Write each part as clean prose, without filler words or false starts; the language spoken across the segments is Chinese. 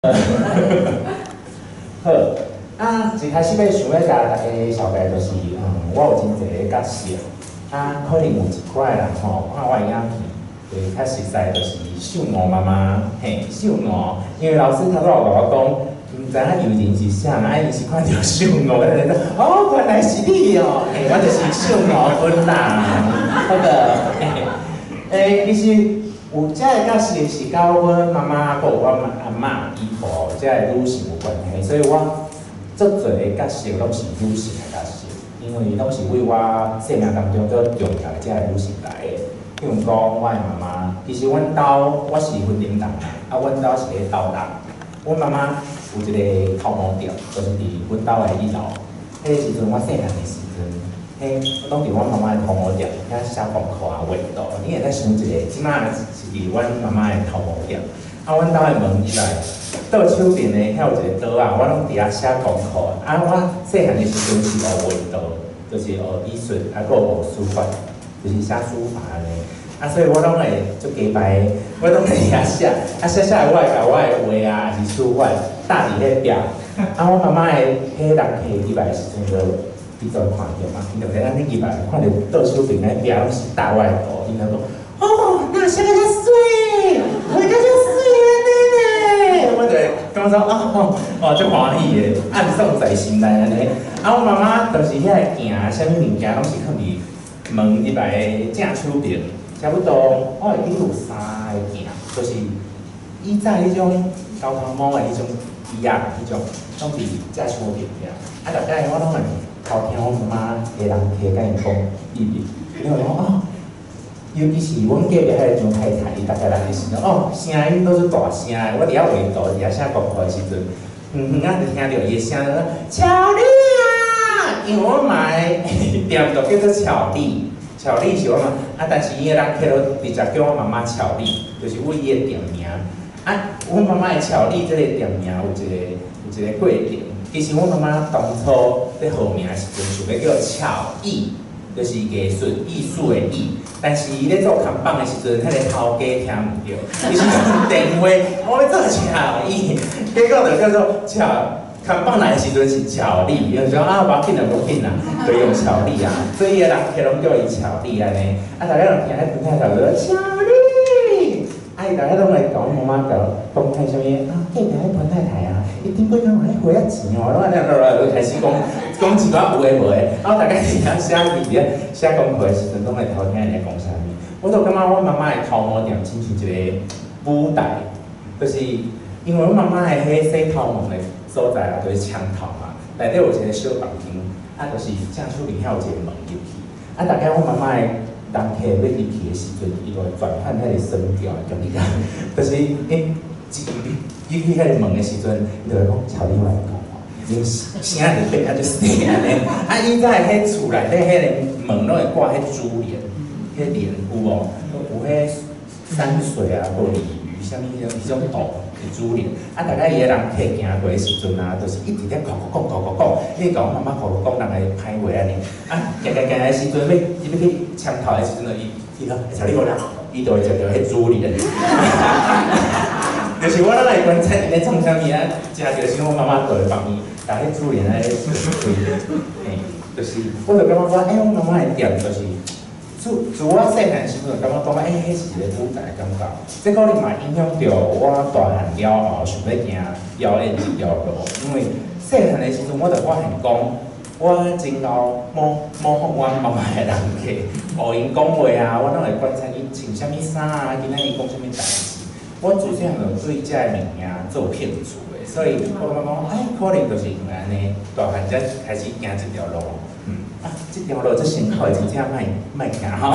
好，一开始要想要甲大家小解就是，我有真侪个角色，可能有一块人吼，看我的影片，较实在就是秀娥妈妈，嘿，秀娥，因为老师头拄有甲我讲，唔知影友人是啥，伊是看到秀娥，哦，原来是你哦，嘿，我就是秀娥本啦，好的，其实。有遮个角色是甲阮妈妈，佮有我阿嬷姨婆遮个女性有关系，所以我足侪个角色拢是女性的角色，因为拢是为我生命当中最重要的遮个女性来的。比如讲，我的妈妈，其实阮兜我是婚龄人，阮兜是咧斗人。阮妈妈有一个头毛店，就是伫阮兜的一楼。迄个时阵，我细汉的时阵。我拢伫阮妈妈的头毛店，遐写功课啊、画图。你会使想一个，即摆是伫阮妈妈的头毛店。阮兜的门一来，倒手边呢，遐有一个桌啊，我拢伫遐写功课。我细汉的时阵是学画图，就是学艺术，还佫学书法，就是写书法安尼。所以我拢会足假掰，我拢会遐写。写我会甲我的画啊，还是书法搭伫迄壁。我妈妈的迄人客入来的时阵就。你就看到嘛，伊就在咱入来，看到倒手边那壁拢是大外图，伊就讲：哦，那写个遮水，画个遮水安尼呢。我就感觉哦，足欢喜的，暗爽在心内安尼。我妈妈就是遐个镜，啥物物件拢是放伫门入来的正手边，差不多我会记有3个镜，就是以前迄种交头毛的迄种椅仔，迄种拢伫正手边遐。大概我拢会。偷听我妈妈个人客甲因讲秘密，因为讲尤其是阮隔壁迄个张太太，伊大概来的时阵，声音都是大声的。我伫遐画图，伫遐写功课的时阵，就听到伊的声，巧丽啊，因为我妈的店就叫做巧丽，巧丽是我妈，但是伊个人客都直接叫我妈妈巧丽，就是为伊的店名。阮妈妈的巧丽这个店名有一个过程。其实我妈妈当初咧号名的时阵，想要叫巧艺，就是艺术的艺。但是伊咧做看板的时阵，迄个头家听唔到，伊是用电话，我要做巧艺，结果就叫做看板来的时阵是巧丽，有人说无要紧啦，无要紧啦，就用巧丽啊。所以个人客拢叫伊巧丽安尼。大家拢听迄本太太就说巧丽。伊大家拢来讲我妈妈讲看啥物隔壁迄潘太太啊，伊顶几工还花遐钱哦，拢安尼就开始讲一寡有诶无诶，大家伫遐写字写功课诶时阵，拢会偷听人家讲啥物。我就感觉我妈妈诶头毛店亲像一个舞台，就是因为我妈妈诶迄洗头毛诶所在啊，就是墙头嘛，内底有一个小房间，就是正厝边遐有一个门入去，大概我妈妈诶。人客要入去的时阵，伊就会转换迄个声调，就你讲，就是入去迄个门的时阵，伊就会讲朝你来讲哦，因声就变就细安尼。以前迄厝内底迄个门拢会挂迄珠帘，迄帘有无？有迄山水啊，或鲤鱼，啥物迄种图的珠帘。大概伊个人客行过的时阵啊，就是一直咧讲，你甲我妈妈讲人个歹话安尼。行的时阵要去枪头的时阵，伊讲朝你讲啦，伊就会食到迄珠帘。就是我会观察伊咧创啥物食着时我妈妈就会帮伊把迄珠帘来开，就是我就感觉讲，我妈妈的店就是。自我细汉时阵，感觉迄是一个舞台的感觉。这可能嘛影响到我大汉了后，想要行表演这条路。因为细汉的时阵，我就发现讲，我真够模仿我妈妈的人客，学因讲话啊，我拢会观察伊穿啥物衫啊，今仔日讲啥物代志。我自细汉就对遮个物件做兴趣的，所以我感觉讲，可能就是因为安尼，大汉才开始行这条路。这条路这辛苦的真正莫行吼。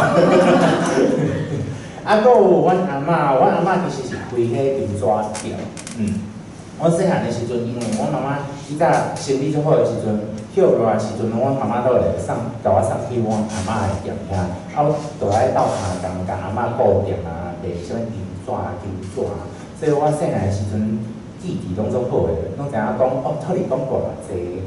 佫有阮阿嬷其实是开迄金纸店。我细汉的时阵，因为我妈妈以前生理足好的时阵，休落来时阵，我妈妈都会甲我送去我阿嬷的店遐，我就来斗下工，甲阿嬷顾店啊，卖啥物金纸啊。所以我细汉的时阵，记忆拢足好诶，拢知影讲托你讲偌济。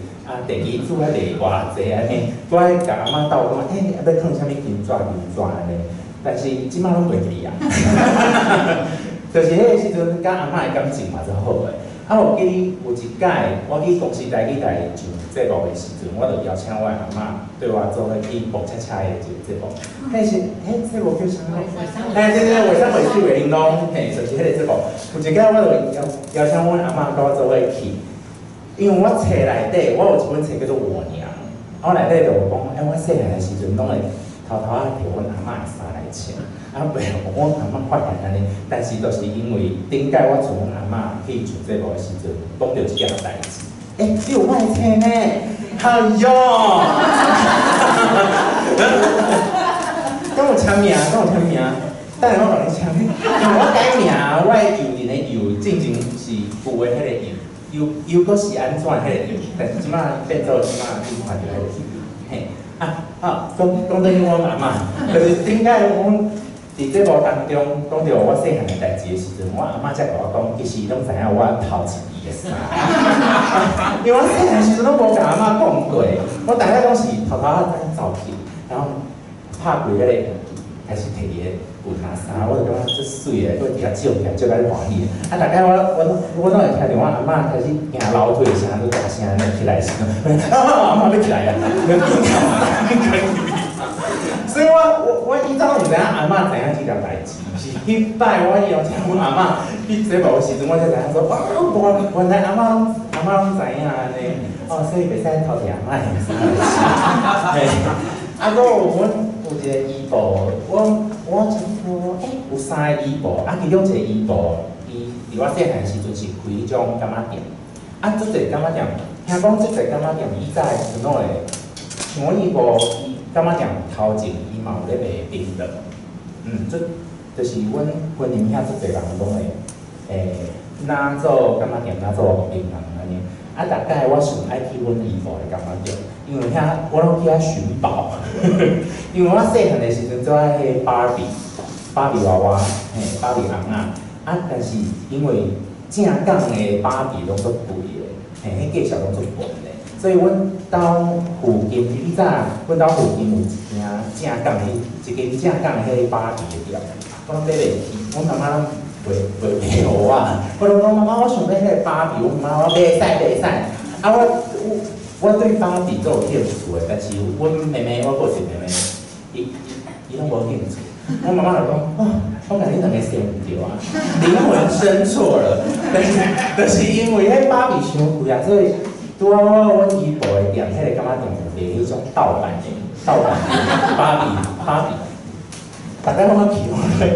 第二组还卖偌济安尼，我爱甲阿嬷斗讲，要放啥物金纸安尼，但是即摆拢袂记啊。就是迄个时阵，甲阿嬷的感情嘛是好诶。我记得有一届，我去公司台上节目的时阵，我就邀请我阿嬷对我做伙去蹦恰恰的一个节目。迄是，节目叫啥？对，为啥袂去袂玲珑？就是迄个节目。有一届我就邀请阮阿嬷跟我做伙去，因为我册内底，我有一本册叫做《我娘》，我内底就有讲，我细汉的时阵拢会偷偷摕阮阿嬷的衫来穿。袂我阿嬷发现安尼，但是就是因为顶届我从阮阿嬷去做节目的时阵，讲到即件代志，你有卖册呢？哎哟，跟我签名，等下我帮你签。我改名，我的友人的友，正经是旧的迄个友，又搁是安怎迄个友，但是即摆变做即摆你看到迄个友，嘿，讲到我阿嬷，就是顶届我。伫节目当中讲到我细汉的代志的时阵，我阿嬷才甲我讲，其实拢知影我偷一伊的衫，因为我细汉时阵拢无甲阿嬷讲过，我大概拢是偷偷走去，然后拍开迄个，开始摕伊的裙啊衫，我就感觉足水的，佫伫遐照起来，照甲欢喜的。大概我拢会听着我阿嬷开始行楼梯的声，都大声安尼起来时，阿嬷要起来啊！所以我以前唔知影阿嬷知影即条代志，是迄摆我邀请阮阿嬷去节目的时阵，我才知影说，原来阿嬷拢知影安尼，所以袂使偷听阿嬷的衫。啊，佫有一个衣服，我有3个衣服，其中一个衣服，伊伫我细汉时阵是开迄种干仔店，即个干仔店，听讲即个干仔店以前是拢会像我衣服。干仔店头前伊嘛有咧卖冰的，就是阮婚姻遐足侪人拢会，哪做干仔店，哪做冰人安尼。大概我上爱去阮姨婆的干仔店，因为遐我拢去遐寻宝，因为我细汉的时阵做迄芭比娃娃，芭比翁仔，但是因为正港的芭比拢足贵的，迄价钱拢足贵的。所以，阮兜附近，以前阮兜附近有一间正港的，一间正港的迄芭比的店，我拢买袂起，阮妈妈拢袂互我，我拢讲妈妈，我想买迄个芭比，阮妈妈袂使。我对芭比都有兴趣的，但是阮妹妹，我有一个妹妹，伊拢无兴趣。我妈妈就讲，我感觉两个想唔对啊，灵魂生错了，就是因为迄芭比伤贵啊，所以。拄啊，阮姨婆的店，迄个干仔店有卖迄种盗版芭比，大家拢去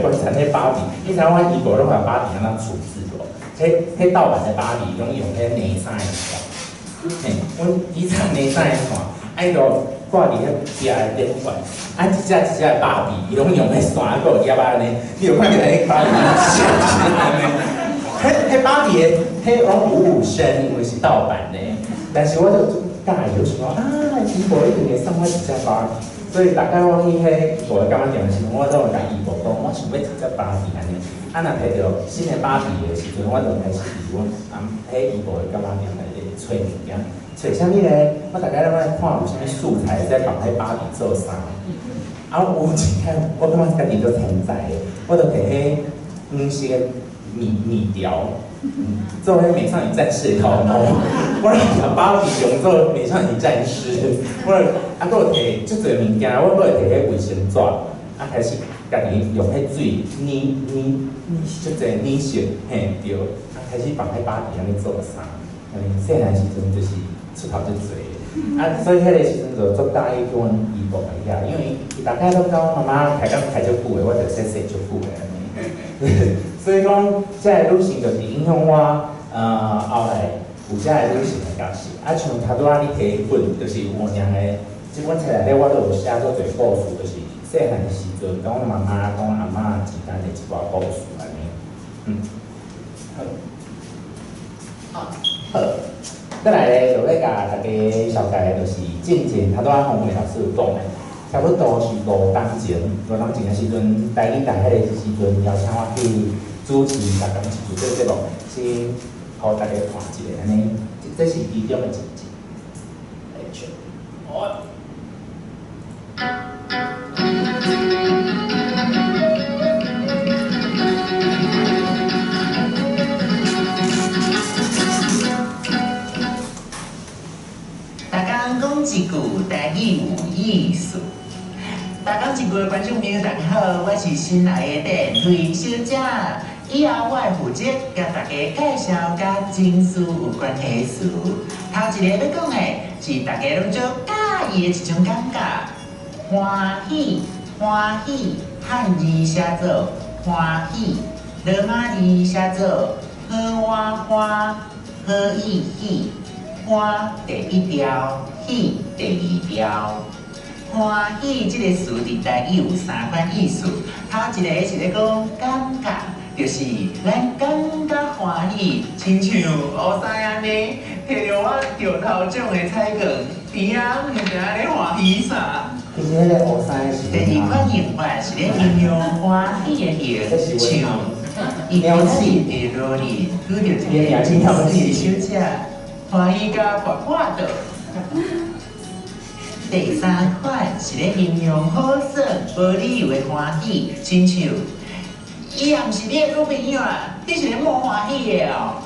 观察迄芭比，你知影阮姨婆拢把芭比安怎处置无？迄盗版的芭比拢用迄内衫的线，阮以前内衫的线，就挂伫迄壁的顶管，一只的芭比，伊拢用迄线，还有叶啊呢，你有看见迄芭比线安尼？迄芭比的，迄拢55升，因为是盗版的。但是我就介意，就想姨婆一定会送我一只芭比，所以大概我去迄姨婆的干仔店的时阵，我都会甲姨婆讲，我想要一只芭比安尼。若摕到新的芭比的时阵，我就开始伫阮姨婆的干仔店内底找物件，找啥物咧？我大概拢爱看有啥物素材在帮迄芭比做衫。有一天，我感觉家己做天才的，我就摕迄黄色的米条。做迄美少女战士的头毛，我把芭比用做美少女战士，我佫有摕足侪物件，我佫会摕迄卫生纸，开始家己用迄水捏足侪捏色，对，开始帮迄芭比安尼做衫。细汉时阵就是出头足侪，所以迄个时阵就足介意叫阮姨婆来遐，因为伊大概拢甲我妈妈开讲开足久的，我就说足久的安尼。所以讲，这个旅行就是影响我后来有这个旅行的角色。像头拄仔你摕迄本，就是我娘的，即本册内底我都有写做侪故事，就是细汉的时阵，讲我妈妈、讲阿嬷之间的一寡故事安尼。好，再来咧，就要甲大家小解，就是进前头拄仔洪美老师有讲的。差不多是5工前的时阵，台语台迄个时阵，邀请我去主持6工一组这个节目，先互大家看一下安尼，这是其中的一集。意思。大家一位观众朋友，大家好，我是新来的电推小姐。以后我会负责甲大家介绍甲情绪有关系的事。头一个要讲的是大家拢足介意的一种感觉，欢喜，欢喜，汉字写作欢喜，罗马字写作好哇花，好意喜，花第一条，喜第二条。欢喜这个词伫台语有三款意思，头一个是咧讲感觉。就是咱感觉欢喜，亲像乌西安尼，摕着我着头奖的彩券，边仔毋知影咧欢喜啥。其实迄个乌西是。第二款用法是咧形容欢喜的形，像伊开始伫落日拄着一个真水的小姐，欢喜甲活活的。第三款是咧形容好耍、无理由的欢喜，亲像。伊也毋是你的女朋友啊，你是咧莫欢喜的哦。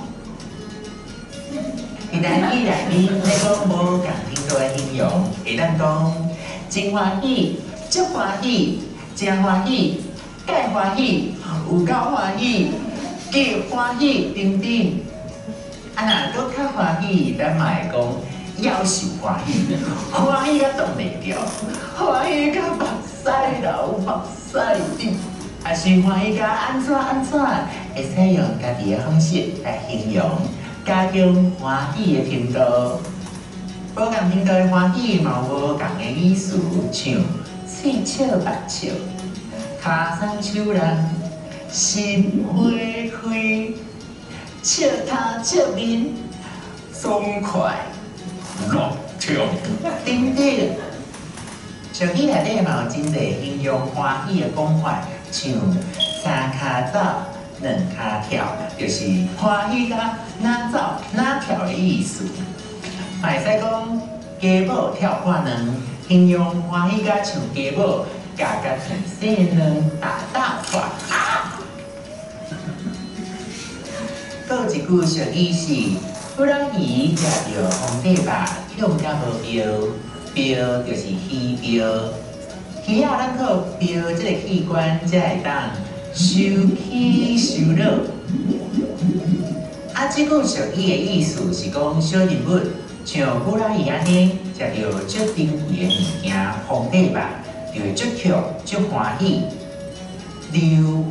伫台语内面，咧讲无共程度的形容，会当讲真欢喜、足欢喜、真欢喜、介欢喜、有够欢喜、极欢喜等等。啊，若搁较欢喜，咱嘛会讲夭寿欢喜，欢喜甲挡袂掉，欢喜甲目屎流，目屎滴。也是欢喜甲安怎，会使用家己的方式来形容，加强欢喜的程度。无共程度的欢喜嘛有无共的意思，像喙笑目笑，脚松手人，心花开，笑头笑面，爽快，乐畅，等等。俗语内底嘛有真侪形容欢喜的讲法。像三骹走，两骹跳，就是欢喜甲哪走哪跳的意思。会使讲家母跳看人，形容欢喜甲像家母夹甲甜细的人打看。搁有一句俗语是：不让鱼食着皇帝肉，呛甲无标，标就是鱼标。鱼仔咱靠标这个器官，才会当收起收落。啊，这句俗语的意思是讲小人物像古老鱼安尼，食到足珍贵的物件，皇帝肉就会足强足欢喜，流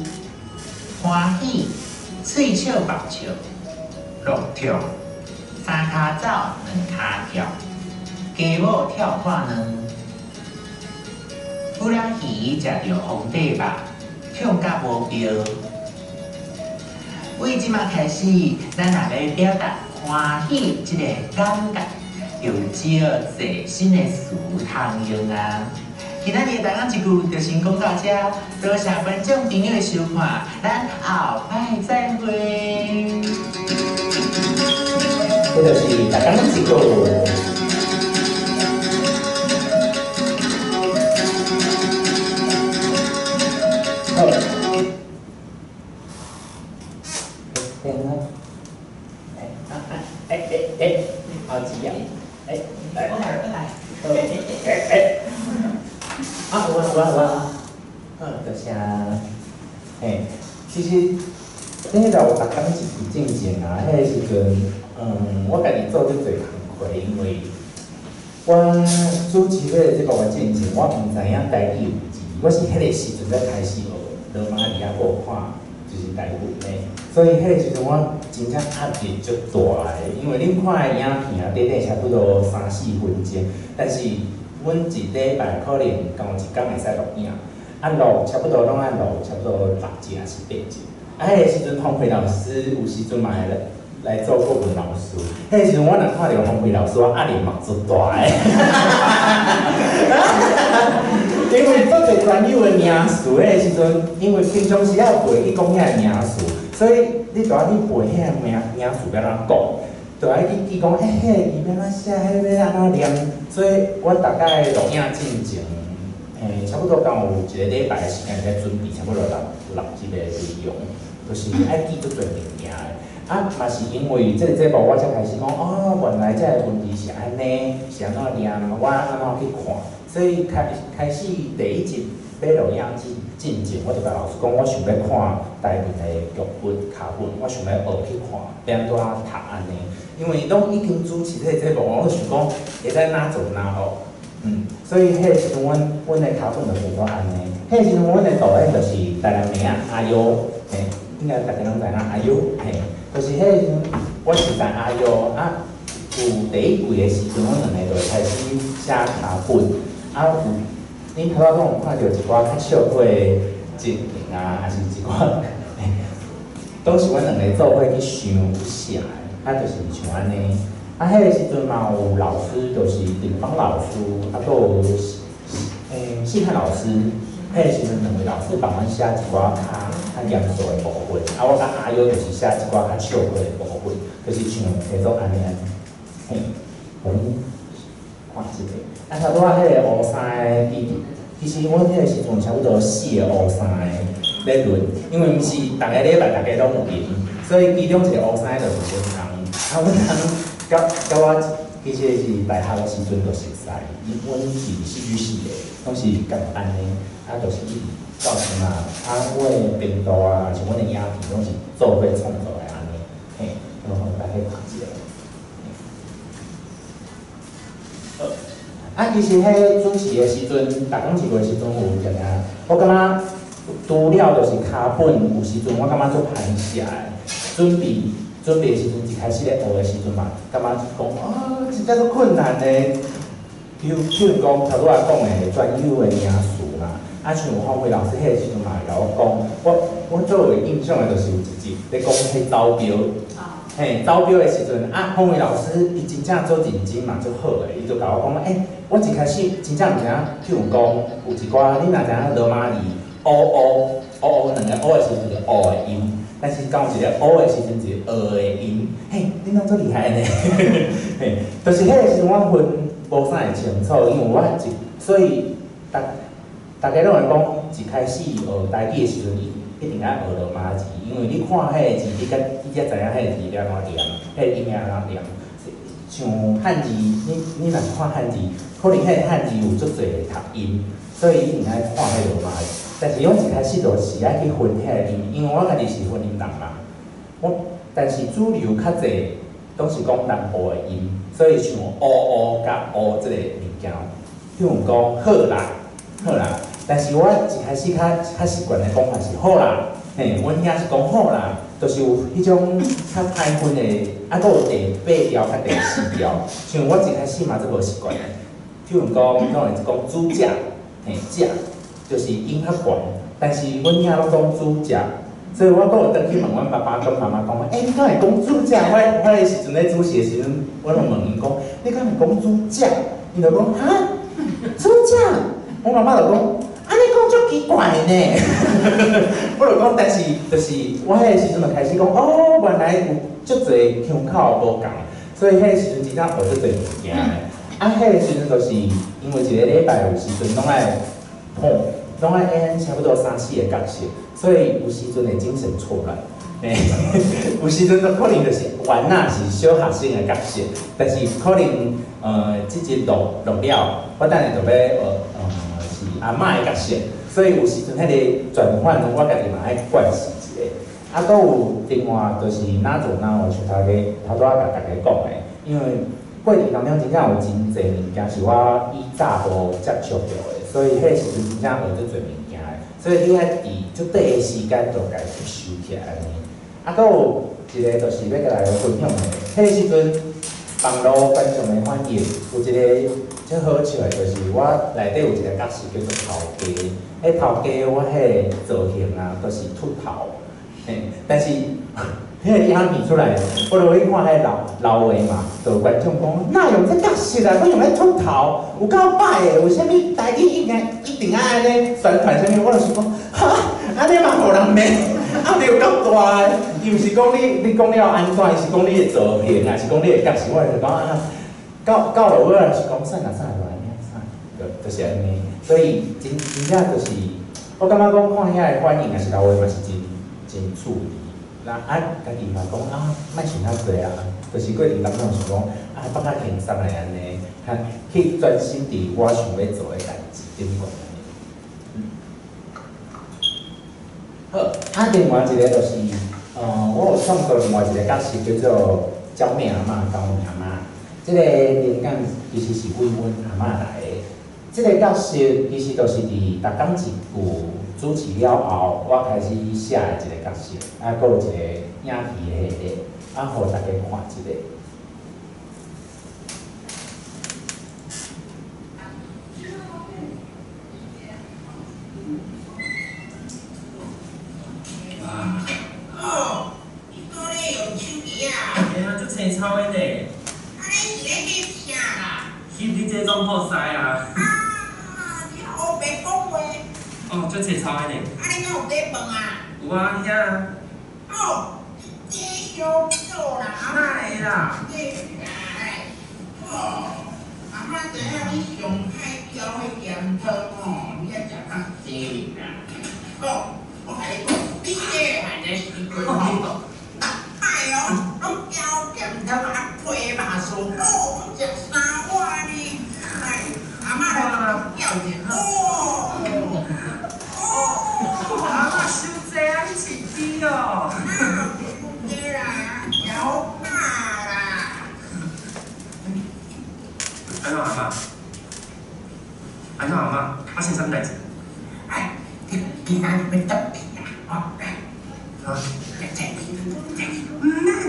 欢喜，喙笑目笑，乐暢，三骹走，两骹跳，家母跳看人。古拉鱼食着皇帝肉，呛甲无标。为即马开始，咱若要表达欢喜即个感觉，就只要细心的词通用啊。今仔日台湾一句就先讲到这，多谢观众朋友的收看，咱后摆再会。这就是大家一句。好，好几样，来，多谢，其实那个我逐工一句正经啊，迄个时阵，我家己做足侪工课，因为我主持迄个节目的进前，我毋知影台语有字，我是迄个时阵才开始学罗马尼亚语看，就是台语呢。所以迄个时阵我真正压力足大的，因为恁看的影片啊，短差不多3、4分钟，但是阮一礼拜可能共一天会使录影，录差不多拢爱录差不多6集还是8集。迄个时阵洪培老师有时阵嘛会来做国文老师，迄个时阵我若看到洪培老师，我压力嘛足大的。因为做侪专有的名词，迄个时阵，因为平常时要背去讲遐个名词，所以你就要去背遐个名词要安怎讲，就要去讲，迄个字要安怎写，迄要安怎念。所以我大概录影进前，差不多敢有一个礼拜的时间在准备，差不多6集的内容，就是爱记足侪物件的。啊，嘛是因为这个节目我才开始讲，原来这个问题是安尼，是安怎念，我安怎去看。所以开始第一集要录影进前，我就甲老师讲，我想要看台湾的剧本、卡本，我想要学去看，要安怎读安尼。因为拢已经主持这节目，我想讲会使哪做哪学。所以迄时阵，阮的卡本就变做安尼。迄时阵，阮的导演就是台南名啊，阿优，嘿，应该大家拢知影阿优，嘿，就是迄时阵，我是台阿优啊。有第一季的时阵，阮两个就开始写卡本，啊有，恁头仔拢有看到一寡较笑话的情形啊，还是一寡，都是阮两个做伙去想去写的，啊就是像安尼。啊，迄个时阵嘛有老师，就是林芳老师，啊，还有信汉老师。迄个时阵两位老师帮阮写一寡较严肃的部分，啊，我甲阿优就是写一寡较笑话的部分，就是像迄种安尼。嘿，我们看这个。啊，头拄仔迄个乌衫的弟弟，其实阮迄个时阵差不多4个乌衫的咧轮，因为毋是逐个礼拜逐个拢有赢，所以其中一个乌衫就是阮翁。啊，阮翁甲我其实是大学的时阵就熟识，阮是戏剧系的，拢是共安尼，啊，就是一直到现在，啊，阮的频道啊，像阮的影片拢是做伙创作的安尼，嘿，然后大家看一下。啊，其实迄主持的时阵，逐工一个时阵有定定，我感觉除了就是卡本，有时阵我感觉做歹写的，准备的时阵，一开始咧学的时阵嘛，感觉讲啊，真正足困难的，譬如讲头拄仔讲的专有的名词嘛，啊像黄辉老师迄个时阵嘛会甲我讲，我最有印象的就是有一集咧讲迄招标。嘿，招标的时阵，啊，黄伟老师伊真正做认真嘛，做好诶，伊就甲我讲，我一开始真正毋知影，譬如讲有一寡，你若知影罗马字，o 两个 o 的时阵是 o 的音，但是讲有一个 o 的时阵是的音，嘿，你拢做厉害呢，嘿，就是迄个时阵我分无啥会清楚，因为我所以大家拢会讲，一开始学台语的时阵，一定爱学罗马字，因为你看迄个字，你才知影迄个字要安怎念，迄个音要安怎念。像汉字，你若是看汉字，可能迄个汉字有足侪读音，所以一定爱看迄个罗马字。但是我一开始就是爱去分迄个音，因为我家己是分音人嘛。但是主流较侪都是讲南部的音，所以像 o 甲 o 这个物件，譬如讲好啦。但是我一开始较习惯的讲法是好啦，嘿，阮遐是讲好啦，就是有迄种较歹分的，啊，佫有第8条甲第4条，像我一开始嘛就无习惯的，譬如讲，拢会讲主角，嘿，角就是音较悬，但是阮遐拢讲主角，所以我佫有转去问阮爸爸跟妈妈讲，你敢会讲主角？我的时阵咧主持的时阵，我就问因讲，你敢会讲主角？伊就讲哈，主角，我妈妈就讲。安尼讲足奇怪呢，我就讲，但是就是我迄个时阵就开始讲，原来有足侪腔口无共，所以迄个时阵真正学足侪物件的。啊，迄个时阵就是因为一个礼拜有时阵拢爱演差不多3、4个角色，所以有时阵会精神错乱。有时阵可能就是原来是小学生的角色，但是可能即集录了，我等下就要阿嬷的角色，所以有时阵迄个转换，我家己嘛爱惯势一下。啊，佫有另外就是哪做哪学，像头拄仔甲大家讲的，因为过程当中真正有真侪物件是我以早无接触到的，所以迄个时阵真正学足侪物件的，所以你爱伫足短的时间就家己收起来安尼。啊，佫有一个就是要甲大家分享的，迄个时阵网络观众的反应有一个。最好笑的就是我内底有一个角色叫做头家，迄头家我迄个造型啊都是秃头，嘿，但是迄个影片出来，我就去看迄老话嘛，就观众讲，哪用这角色啊？我用来秃头，有够歹的，为虾米台语一定爱安尼宣传啥物？我就是讲，哈，安尼嘛互人骂，啊，有够大的，伊毋是讲你讲了安怎，伊是讲你的造型，还是讲你的角色？我就讲啊。到了尾是讲啥就是安尼，所以真正就是，我感觉讲看遐个反应，也是老话嘛是真趣味，家己嘛讲莫想遐济啊，就是过程当中想讲放较轻松的安尼，去专心伫我想要做的代志顶悬。好，另外一个就是，我有创过另外一个角色叫做招命阿嬷、高命阿嬷。这个灵感其实是为阮阿嬷来的。这个角色其实就是伫逐工一句主持了后，我开始写的一个角色，还佫有一个影片的系列，互大家看一下。超的呢，你是咧翕啥啦？翕你这种破屎啊！你好白讲话。哦，足侪超的呢。你敢有在问啊？有啊，遐啊。哦，这有做啦。哪会啦？阿妈知影你上海挑迄咸汤你还食较济啦。我甲你讲，你这还在是讲。拢椒咸汤配麻酥，食三碗呢。阿妈来叫你阿嬷收济啊，你是鸡哦。对啦，摇大啦。安怎阿嬷？安怎阿嬷？发生啥物代志？今仔日要特别啦，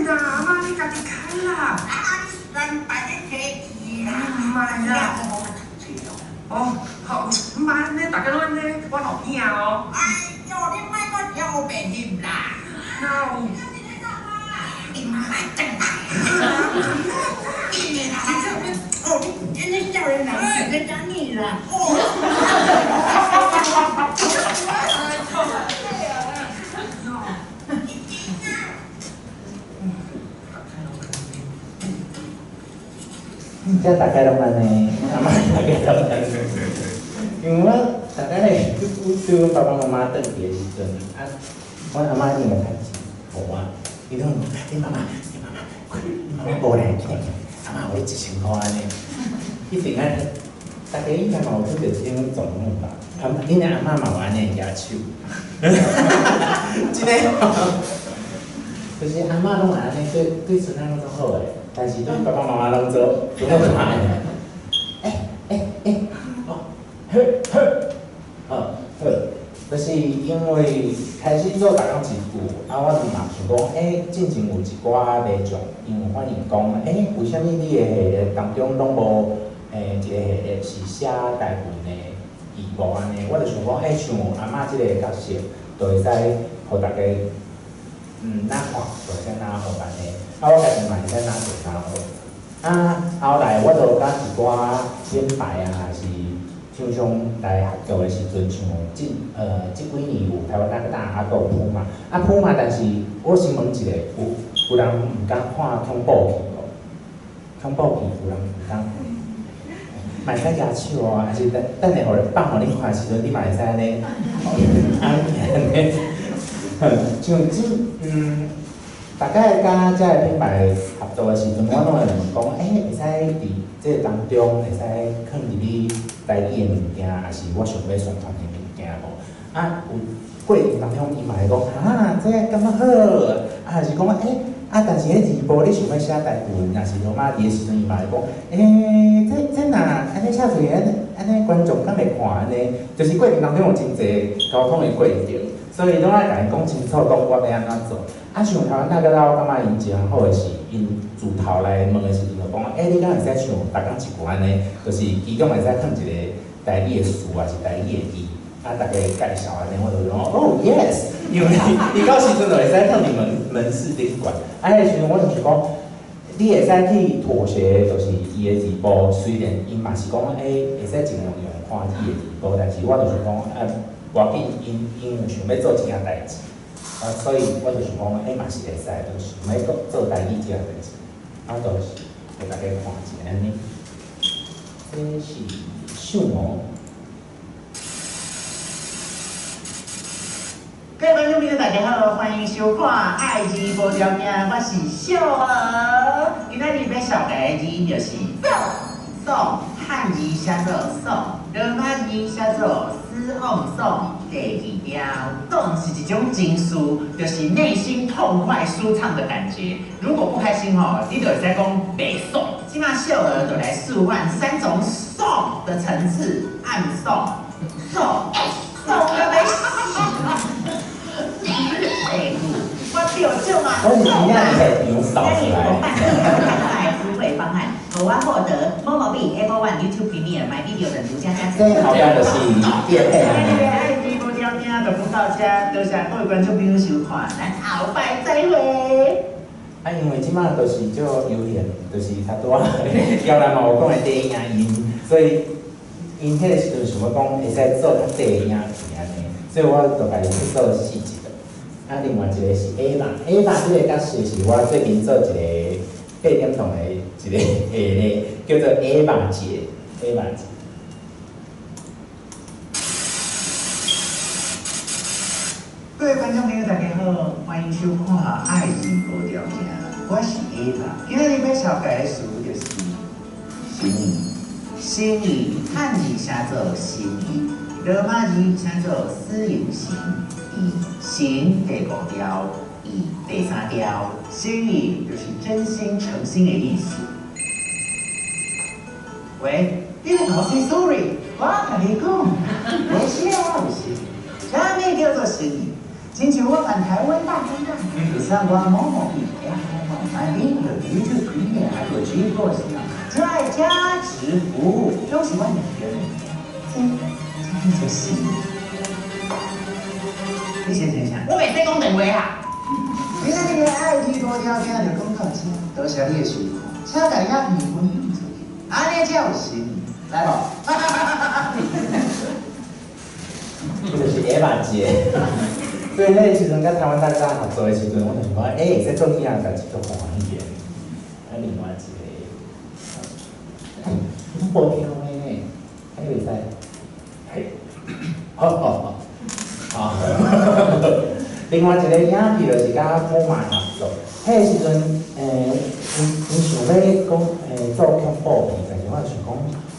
那阿嬷你家己开啦。你三百个客气啦。妈呀！哦，好，妈，你大家拢安尼，我好惊哦。哎呦，你莫搁挑白翕啦。那有。你妈来真来。你啦，你叫人来，人家你啦。遮大家拢安尼，阿嬷大家拢安尼。因为我大概咧，对阮爸爸妈妈转去的时阵，我阿嬷伊会开始互我，伊讲你妈妈，无来，阿嬷有一千块安尼，一定爱，大家应该嘛有做着这种状况吧？恁阿嬷嘛有安尼举手，真个，就是阿嬷拢安尼对孙仔拢足好诶。但是对爸爸妈妈拢做不那么好。就是因为开始做逐工一句，我就嘛想讲，进前有一寡迷众，因为反映讲，为什么你的系列当中拢无一个系列是写台文的义务安尼？我就想讲，像阿嬷即个角色，就会使互大家哪看，就会使哪好安尼。我家己嘛会使哪做哪好。后来我就甲一寡品牌还是厂商来合作的时阵，像即几年有台湾那个大还有普马，普马，但是我先问一下，有人毋敢看恐怖片无？恐怖片有人毋敢看？嘛会使举手哦，还是等下互放互你看的时阵，你嘛会使安尼，安尼，像大概甲遮个品牌合作的时阵，我拢会问讲，会使伫这个当中会使放入你台语的物件，还是我想要宣传的物件无？有过程当中伊嘛会讲，这个感觉好，还是讲但是迄字幕你想要写台文，若是罗马字的时阵，伊嘛会讲，这若安尼写出去，安尼观众敢会看安尼？就是过程当中有真侪沟通的过程，所以拢爱甲因讲清楚，讲我要安怎做。像台湾那个我感觉因一项好的是，因自头来问的时阵就讲，你敢会使唱逐工一句安尼，就是其中会使放一个台语的词，还是台语的字，大家介绍安尼，我就讲yes， 因为伊到时阵就会使放伫门市顶管，迄时阵我就是讲，你会使去妥协，就是伊的字幕，虽然因嘛是讲会使尽量用看伊的字幕，但是我就是讲无要紧，因有想要做其他代志。所以我就想讲，嘛是会使，就是想要做台语这个代志，就是互大家看一下安尼。这是秀模。各位观众朋友，大家家好，欢迎收看《爱之无条件》，我是秀娥。今仔日要绍介的字就是“颂”，汉字写作“颂”，罗马字写作“思望颂”。第二条，颂是一种情绪，就是内心痛快舒畅的感觉。如果不开心吼，你就会使讲袂爽。今麦秀娥就来示范3种颂的层次：暗颂、颂、颂个要死。我掉奖啊！我是今天的牛扫出来。优惠方案，我获得某某币 Apple One YouTube Premium My Video 等独家加持。这好干的是叶配。爱知无条件就讲到这，多谢各位观众朋友收看，咱后摆再会。啊，因为即摆都是做有限，就是较多交人嘛有讲的低音音，所以因迄个时阵想要讲会使做较低音片安尼，所以我就家己去做细节。啊，另外一个是 A 版，A 版这个角色是我最近做一个8点档的一个下咧，叫做 A 版节 ，A 版节。各位观众朋友，大家好，欢迎收看《爱之无条件》，我是 A 版。今日要绍介的词就是心意，心意汉字写作心意，罗马字写作私有心。行第5条，意第3条，心意就是真心诚心的意思。喂，你在跟我 say sorry？ 我跟你讲，我是有心，什么叫做心意？亲像我办台湾大巨蛋，就算我某某币买冰的YouTube Premium，还有 GeForce 再加值服务，都是我2个人，这就心意。你先想想，我袂使讲电话啊！今仔日的爱之无条件就讲到这，多谢你的收看，请大家评分评出去，安尼才有心意，来无？这就是 A 版节，所以迄个时阵甲台湾大家合作的时阵，我就想讲，会使做影代志做欢喜的。啊，另外一个，无听诶，还袂使，嘿，好。啊，另外一个影片就是甲古马合作，迄个时阵，因想要讲做恐怖片，但是我想讲，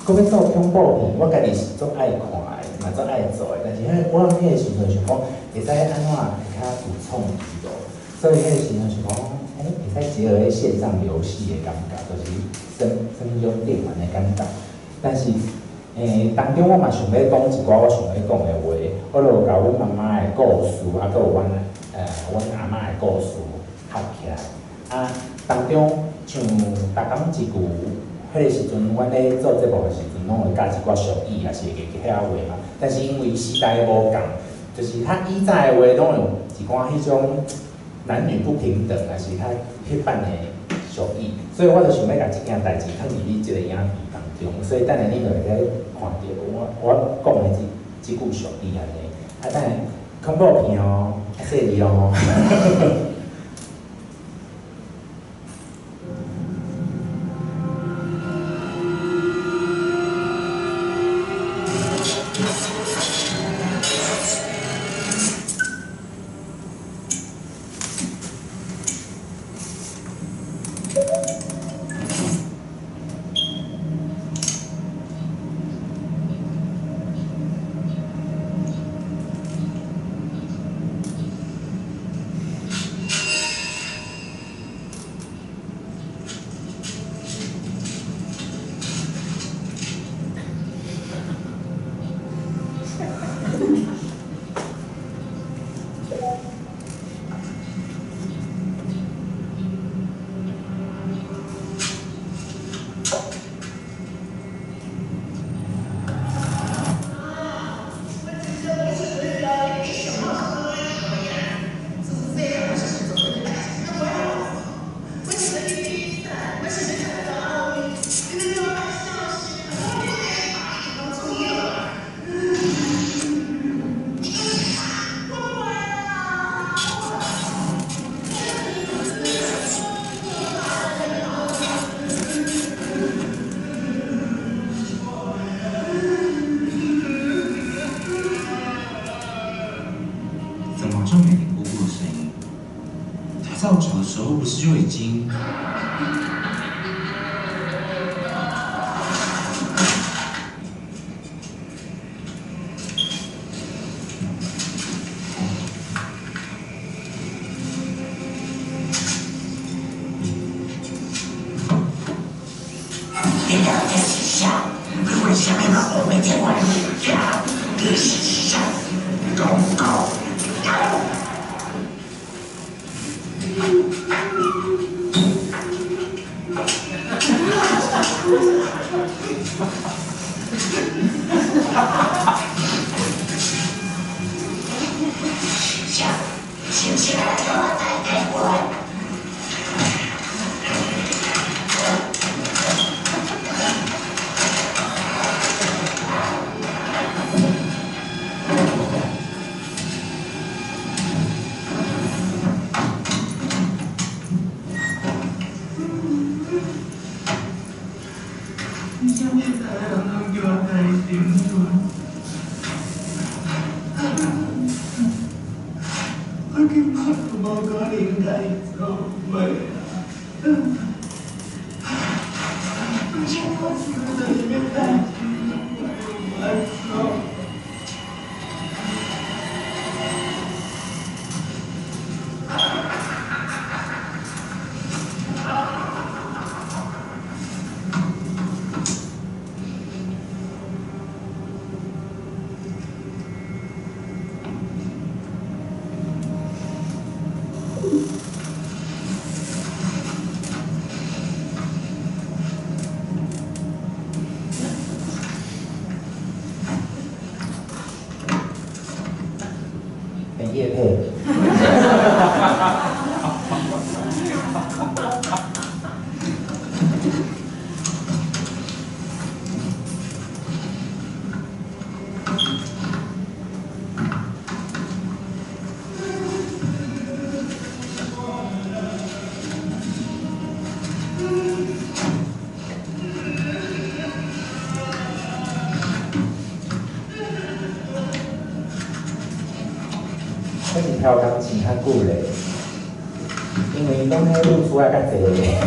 搁要做恐怖片，我家己是足爱看的，嘛足爱做的，但是我迄个时阵想讲，会使安怎会较有创意咯，所以迄个时阵想讲，会使结合迄线上游戏的感觉，就是生种电玩的感觉，但是。当中我嘛想要讲一寡我想要讲的话，我就甲阮妈妈的故事，啊，搁有阮阿嬷的故事合起来。啊，当中像逐工一句，迄个时阵阮咧做节目的时阵，拢会加一寡俗语，也是会记遐话嘛。但是因为时代无共，就是较以前的话，拢有一寡迄种男女不平等，还是较迄版的俗语，所以我就想要甲即件代志放入你即个影片当中，所以等下你就会使看到我讲的即句俗语安尼。啊，等下恐怖片哦，谢你哦。造酒的时候不是就已经？别让他喜笑，如果想看到我们天外一笑，别喜笑，公公。醒起来，给我带给我。业配。开始跳钢琴较久咧，因为拢迄路出来较济咧。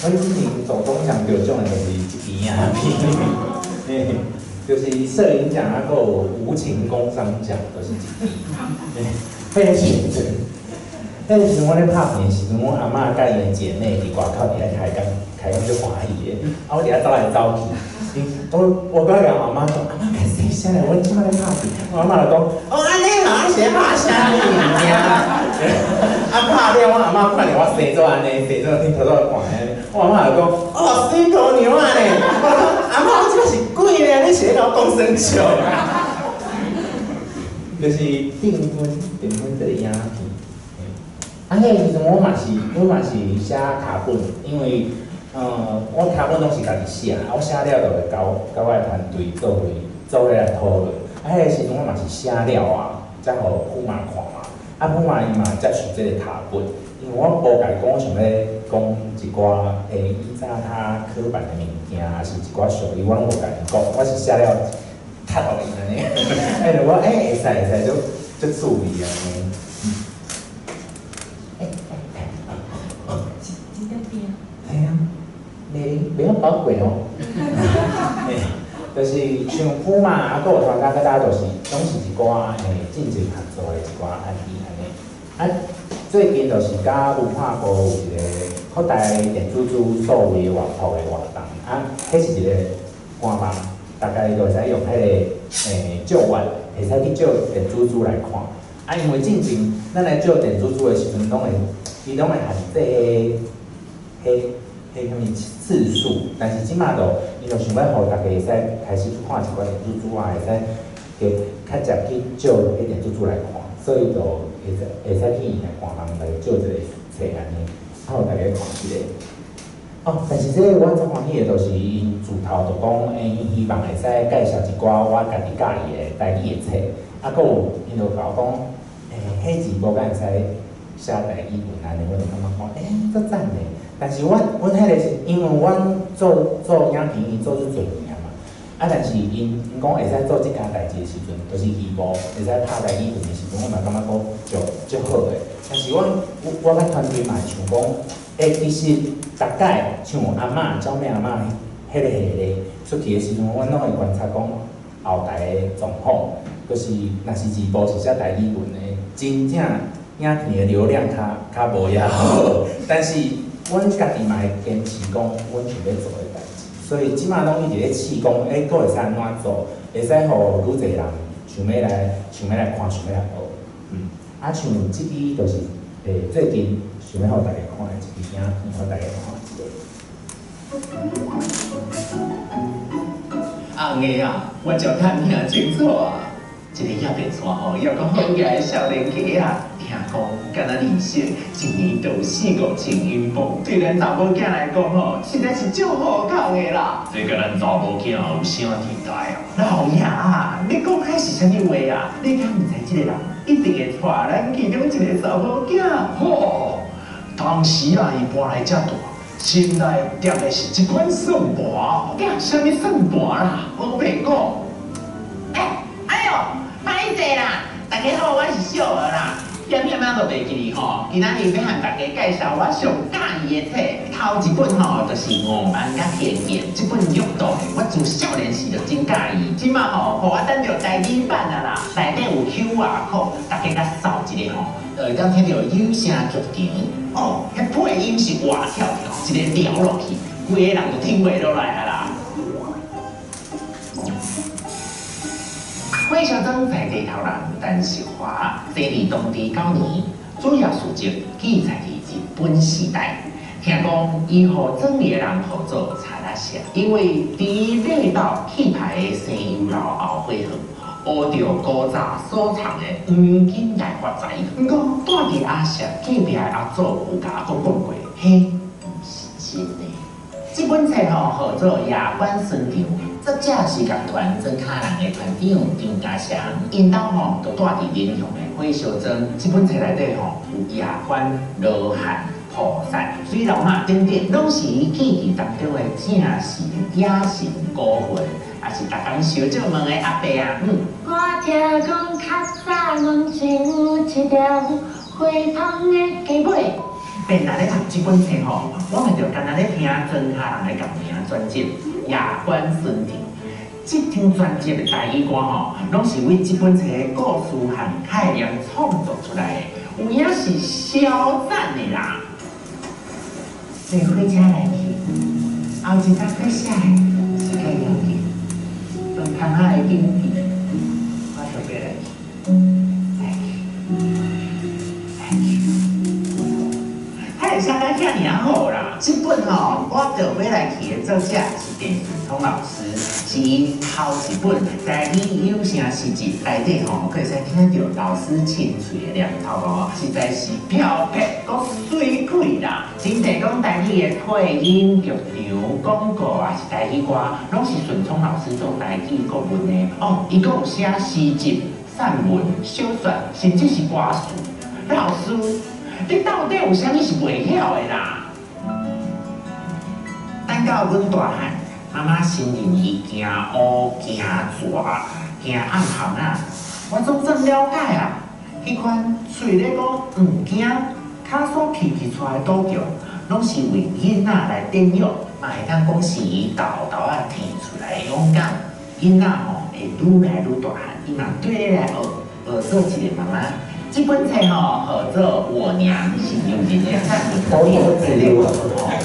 我之前走中奖有种的就是一边啊片，就是摄影奖啊，还有无情工商奖，都是一边。迄个时阵，迄个时阵我咧拍片的时阵，我阿嬷甲伊的姐妹伫外口伫咧开讲就欢喜的，啊我伫遐走来走去，我刚甲阿妈讲，阿妈开始下来，我即摆咧拍片，我阿妈就讲，哦安尼嘛，是拍啥物物件？啊拍了，我阿妈看见我生做安尼，生做天偷偷看安尼，我阿妈就讲，哦水姑娘啊呢，阿妈我即摆是鬼咧，你是咧甲我讲生笑啊？就是订婚这个影片。啊，迄个时阵我嘛是写卡本，因为我卡本拢是家己写，我写了就会交我的团队做来讨论。啊，迄个时阵我嘛是写了啊，才互普妈看嘛。啊，普妈伊嘛接受这个卡本，因为我无家己讲，我想要讲一寡以前较刻板的物件，还是一寡俗语，我拢无家己讲，我是写了踢落去安尼。就我会使就注意安尼。哎呀，你不要搞鬼哦！就是像夫嘛，啊，搁有团家，大家就是拢是一寡进前合作的一寡案例安尼。啊，最近就是甲文化部有一个扩大电子书数位网络的活动，啊，迄是一个官网，大家就会使用迄个借阅，会使去借电子书来看。啊，因为进前咱来借电子书的时阵，伊拢会限制迄啥物次数，但是即马就伊就想要互大家会使开始去看一寡电子书啊，会使给较直去借迄电子书来看，所以就会使去伊来官网来借一个册安尼，啊，互大家看一个。哦，但是这个我最欢喜的就是因自头就讲，伊希望会使介绍一寡我家己介意的台语的册，啊，搁有因就甲我讲，迄字无敢会使写台语文安尼，我就感觉讲，足赞嘞。但是阮迄个是因为阮做影片伊做做侪年嘛，啊，但是因讲会使做即件代志的时阵，就是义务会使拍台语文的时阵，我嘛感觉讲足好诶。但是我甲团队嘛想讲，其实逐届像阿嬷、照咩阿嬷迄个系列出去的时阵，阮拢会观察讲后台的状况，就是若是字幕是写台语文的，真正影片的流量较无遐好，但是。阮家己嘛会坚持讲，阮想要做的代志，所以即马拢一直咧试讲，佫会使安怎做，会使互愈侪人想要来看，想要来学。啊，像即支就是最近想要互大家看的一支影片，互大家看。红个啊，我就看听清楚啊，一个叶面山吼，有个好野的少年家啊。听讲，敢若利息一年都4、5千英镑，对咱查某囝来讲吼，实在是足好讲的啦。这甲咱查某囝有啥期待啊？老爷啊，你讲迄是啥物话啊？你敢毋知这个人一定会带咱其中一个查某囝？吼，当时啊，伊搬来遮大，心内掂的是一款算盘，啥物算盘啦？我袂讲。哎呦，歹势啦，大家好，我是小娥啦。点都袂记哩吼，今仔日要向大家介绍我上介意的册，头一本吼就是《5万甲偏见》，这本阅读我自少年时就真介意，即马吼，互我等着台语版啊啦，内底有 QR code， 大家甲扫一个吼，当听到有声剧场，哦，迄配音是活跳跳，一个聊落去，规个人就听袂落来啊啦。魏小珍在地头人陈淑华，坐伫当地9年，主要事迹记载伫日本时代。听讲伊和庄里人合作查拉社，因为伫马道气派的西游楼后会学着古早所藏的黄金大发财。不过住伫阿社隔壁的阿祖有甲我讲过，迄毋是真的。这本册吼号做《夜观孙场》。作者是乐团曾卡人的团长张家祥，因兜吼就住伫民雄的火烧庄。这本册内底吼有夜观、罗汉、菩萨、水龙马等等，拢是伊记忆当中的正神、野神、孤魂，也是逐工烧酒问的阿伯啊。我听讲较早阮前有一条花香的鸡尾。便来咧读这本册吼，我们就干那咧听曾卡人的共名专辑《夜观孙场》。这张专辑的台语歌吼，拢是为这本册的故事和概念创作出来的，有影是超赞的啦。坐火车来去，后一搭去写的是较要紧，从窗仔的顶边，我特别来去，来去。相当遐尔好啦！这本吼，我着要来去的作者是电顺聪老师，是因头一本台语有声诗集内底吼，可会使听到老师清脆的念头哦，实在是漂泊搁水气啦！真侪讲台语的配音、剧场、广告也是台语歌，拢是顺聪老师做台语国文的哦。伊搁有写诗集、散文、小说，甚至是歌词。老师。你到底有啥物是袂晓的啦？等到阮大汉，妈妈承认伊惊乌、惊蛇、惊暗巷啊，我总算了解啊。迄款嘴咧讲毋惊，骹所提出来的赌局，拢是为囡仔来点育，嘛会当讲是伊豆豆仔提出来的勇敢。囡仔吼会愈来愈大汉，伊嘛对来学做一个妈妈。这本册吼叫做《我娘是幼稚园》，导演这个吼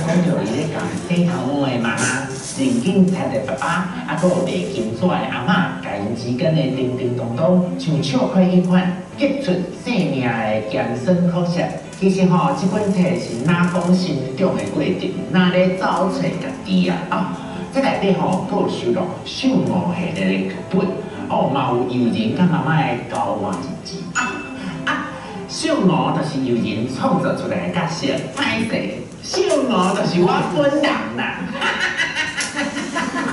讲到伊咧讲洗头毛的妈妈，认真读的爸爸，啊，搁有卖金纸的阿嬷，甲因之间的叮叮咚咚，像笑开迄款，结出生命的艰辛曲折。其实吼，这本册是哪讲成长的过程，哪咧找找家己啊。这内底吼，佫有收录秀娥系列的剧本，哦，嘛有友人甲妈妈的交换日志秀娥就是友人创作出来的角色，歹势，秀娥就是我本人啦。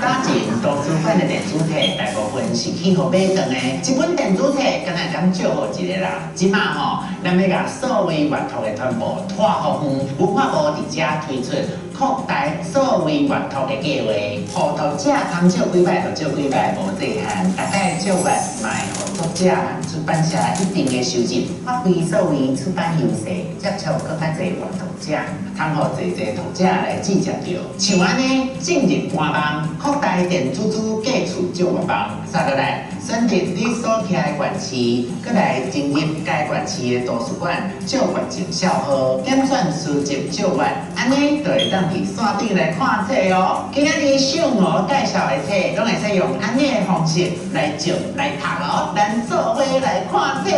当前图书馆的电子册大部分是去互买断的，一本电子册敢若敢借互一个人。即马吼，咱要甲所谓阅读的全部拖互远，文化部伫遮推出扩大所谓阅读的计划，互读者通借几摆就借几摆，无制限。大概借阅嘛会互作者、出版社一定的收入，发挥所谓出版优势，接触更较侪阅读者，通互侪侪读者来记接着。像安尼，进入官网，扩大电子书寄厝借阅网，杀落来选择你所徛的县市，搁来进入该县市的图书馆借阅证小号，点选书籍借阅，安尼就会当伫线顶来看册哦。今仔日秀娥介绍的册，拢会使用安尼的方式来借来读哦，咱做伙来看册。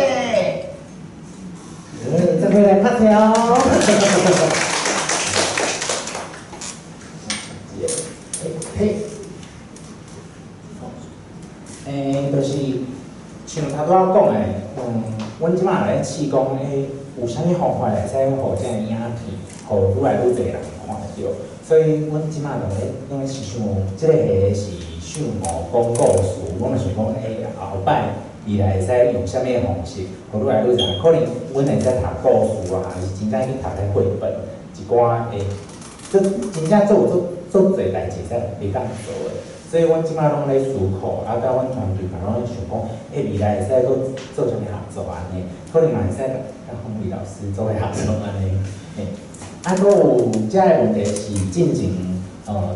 这回来看册哦。嘿，就是像头拄仔讲的，阮即马来试讲，有啥物方法会使互这影片，互愈来愈侪人看着。所以，阮即马拢咧是想，即个是秀娥讲故事，阮就想讲，后摆伊来会使用啥物方式，互愈来愈侪人。可能阮会使读故事啊，还是真正去读迄绘本，一寡真正做侪代志才会当做的。所以，阮即马拢咧思考，啊，甲阮团队嘛拢咧想讲，未来会使搁做啥物合作安尼？可能嘛会使甲洪伟老师做伙合作安尼。啊，搁有遮个问题是进前，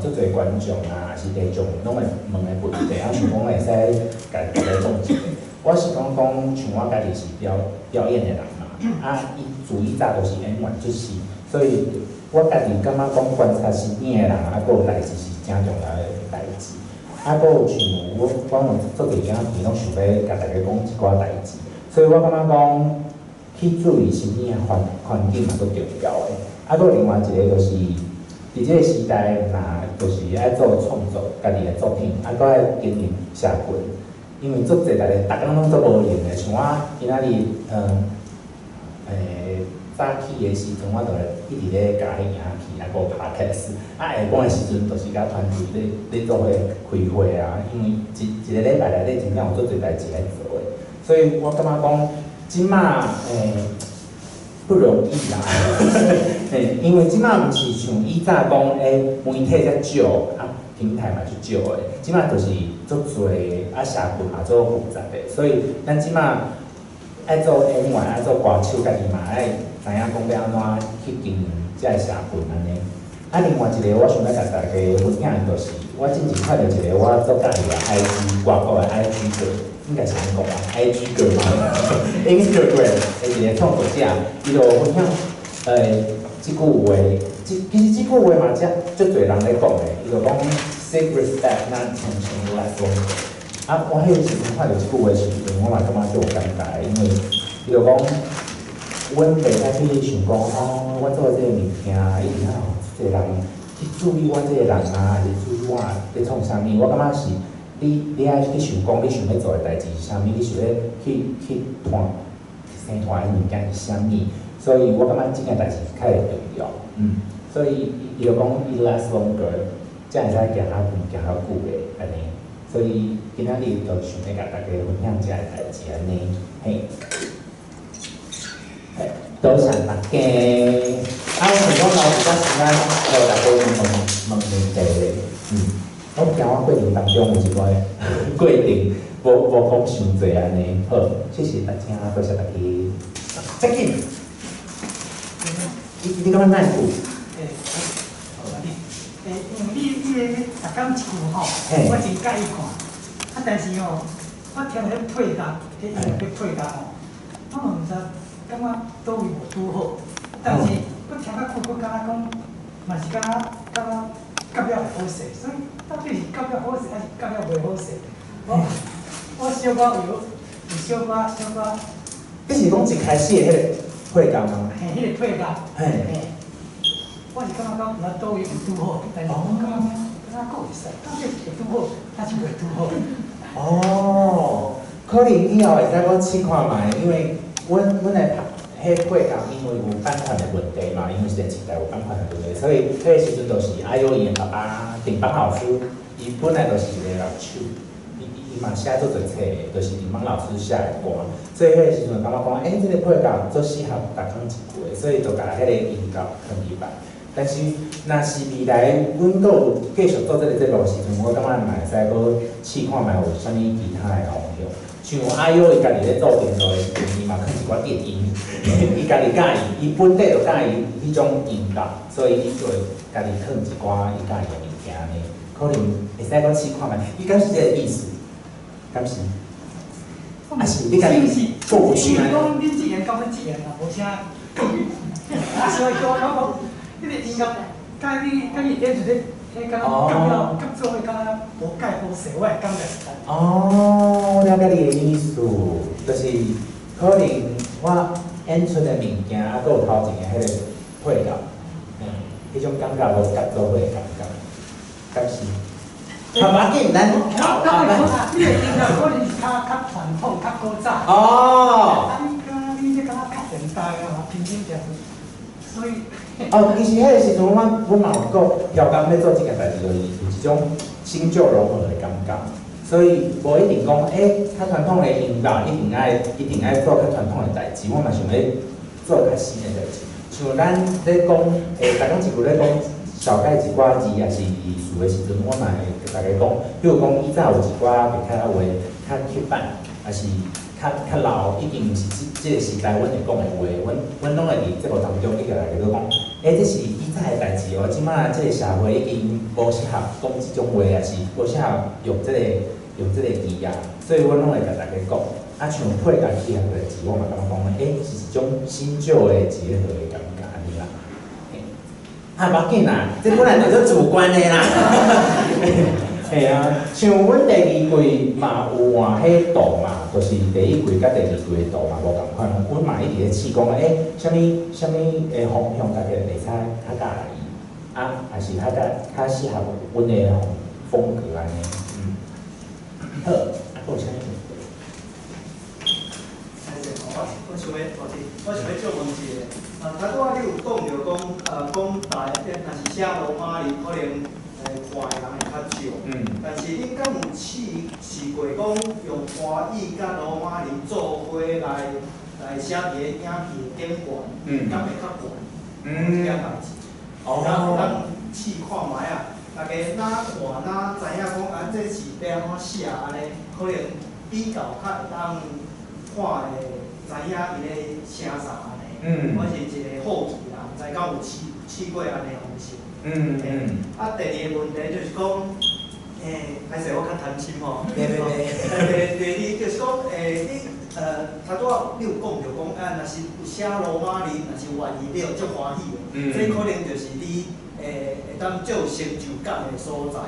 足侪观众啊，还是地众拢会问的问题，啊，想讲会使家己来总结。我是讲，像我家己是表演的人嘛，啊，自以早就是演员出身，所以我家己感觉讲观察身边的人，啊，搁有代志是正重要的代志。啊，搁有像我有做电影片，拢想要甲大家讲一寡代志，所以我感觉讲去注意身边的环境嘛，都重要的。啊，搁另外一个就是，伫这个时代，那就是爱做创作家己的作品，啊，搁爱经营社群，因为做侪大家拢做无闲的，像我今仔日早起的时阵，我就一直咧教迄影片，啊，搁 podcast。啊，下晡的时阵，就是甲团队咧做伙开会啊，因为一个礼拜内底真正有做侪代志来做的，所以我感觉讲，即马不容易啦。因为即马毋是像以早讲，媒体遮少，啊，平台嘛就少的，即马就是足侪啊，社群嘛做复杂的，所以咱即马爱做演员，爱做歌手，家己嘛爱知影讲要安怎去经营遮个社群安尼。啊，另外一个我想要甲大家分享的，就是我之前看到一个我做介意的 IG 外国的 IG 个，应该是安讲啊 IG 个嘛，Instagram 的一个创作者，伊就分享即句话，其实即句话嘛，足侪人咧讲的，伊就讲 seek respect not attention last longer。啊，我迄个时阵看到即句话时阵，我嘛感觉足有感慨，因为伊就讲，阮袂使去想讲，我做即个物件一定要即个人去注意我即个人啊，还是注意我咧创啥物？我感觉是你爱去想讲，你想要做的代志是啥物？你想要去生产的物件是啥物？所以我感觉即件代志较会重要。所以伊就讲伊 last longer， 才会使行较远、行较久的安尼。所以今仔日就想要甲大家分享遮个代志安尼，嘿。多谢大家。啊，我想讲留一寡时间，大家问问题。我惊我过程当中有一个过程，无讲伤济安尼。好，谢谢大家，多谢大家。再见。你感觉哪句？因为你逐工一句吼，我真介意看。但是吼，我听到迄配搭，迄音乐迄配搭吼，我嘛毋知感觉倒位无拄好，但是我听到久，我感觉讲，嘛是感觉甲了好势，所以到底是甲了好势还是甲了袂好势？我小可有小可，你是讲一开始的迄个配搭吗？嘿，迄个配搭，嘿，我是感觉讲，若倒位有拄好，但是我感觉够会使，到底是会拄好，还是袂拄好？哦，可能以后会使我试看卖，因为阮来拍迄配搭，因为有版权的问题嘛，因为电视台有版权的问题，所以迄个时阵就是爱有伊的爸爸丁邦老师，伊本来就是一个乐手。伊嘛写做侪册的，就是林邦老师写的歌，所以迄个时阵感觉讲，这个配搭做适合逐空一句的，所以就甲迄个音乐放入来。但是，若是未来阮阁有继续做这个节目时阵，我感觉嘛会使阁试看卖有啥物其他的方向。像阿优伊家己咧做电视的时阵，伊嘛放一寡电音，伊家己喜欢，伊本地就喜欢迄种音乐，所以伊就会家己放一寡伊喜欢的物件呢。可能会使阁试看卖，伊敢是这个意思？敢是？啊是，你家己过不去啊？讲恁一言到阮一言啦，无啥。所以我感觉，迄个音乐，甲你演出咧，迄敢甲做伙敢无介好势，我会感觉是。哦，我了解你的意思，就是可能我演出的物件，啊，阁有头前的迄个配合，迄种感觉无甲做伙的感觉，敢是？好吧，简单。你个音乐可能是较传统、较古早。哦。你这敢较现代啊，平平点。所以。哦，其实迄个时阵，阮嘛有讲，调工要做这件代志，就是有一种新旧融合的感觉。所以无一定讲，较传统的音乐一定爱做较传统的代志。我嘛想要做较新的代志。像咱咧讲，逐讲一句咧讲。小解一寡字也是艺术的时阵，我嘛会大家讲，比如讲以前有一寡其他话较刻板，也是较老，已经毋是即个时代阮会讲的话，阮拢会伫节目当中去甲大家讲，这是以前的代志哦，即摆即个社会已经无适合讲即种话，也是无适合用即个字啊，所以阮拢会甲大家讲，啊像配搭起来的字，我嘛感觉讲，是一种新旧的结合的感觉。啊，无要紧啦，这本来就是主观的啦。嘿啊，像阮第二季嘛有换迄度嘛，就是第一季甲第二季的度嘛无共款。阮嘛一直咧试讲，啥物方向大家会使较介意，啊，还是较适合阮的风格安尼。好，啊，有啥物？我想要借问一个，头拄仔你有讲着讲，讲大若是写罗马尼，可能看的人会较少。但是恁敢有试过讲用华语甲罗马尼做伙来写伫个影片的点悬，敢会较悬？这件代志。咱试看卖啊，大家哪看哪知影讲，这是要安怎写安尼，可能比较较会当看的。知影伊咧写啥安尼，我是一个好奇人，毋知敢有试过安尼方式。啊，第二个问题就是讲，歹势我较贪心吼。第二就是讲，你头拄仔你有讲着讲，若是有写罗马尼，若是愿意，你就足欢喜的。这可能就是你会当最有成就感的所在。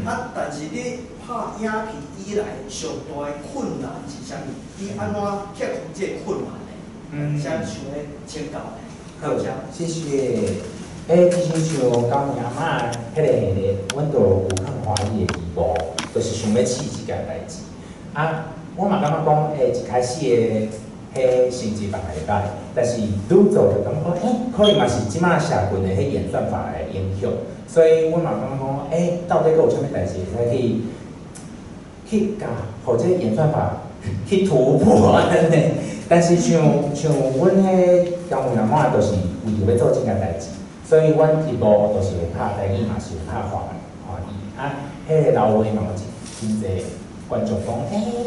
啊，但是你拍影片以来上大的困难是啥物？你安怎克服这困难呢？啥想要请教呢？好，谢谢。其实像到年仔迄个系列，阮都有较欢喜的义务，就是想要试一件代志。啊，我嘛感觉讲，一开始的迄成绩嘛会歹，但是愈做就感觉讲，可能嘛是即摆社群的迄演算法的影响，所以阮嘛感觉讲，到底佫有啥物代志会使去甲，互这演算法去突破安尼。但是像阮迄江湖人马，就是为着要做这件代志。所以，阮一步就是会拍台语，嘛是会拍华语。啊，迄个老话嘛有真侪观众讲，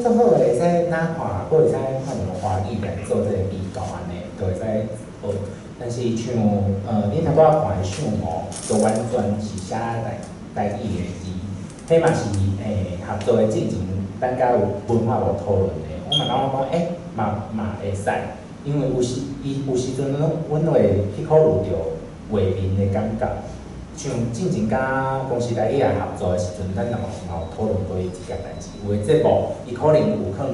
做好会使哪看，佫会使看用华语来做这个比较安尼，就会使学。但是像你头拄仔看的项目，就完全是写台语的字，迄嘛是合作的进程咱甲有文化无讨论的，我嘛感觉讲，嘛会使，因为有时阵阮会去考虑着画面的感觉。像之前甲公司台语也合作的时阵，咱也嘛有讨论过即件代志。有的节目伊可能有放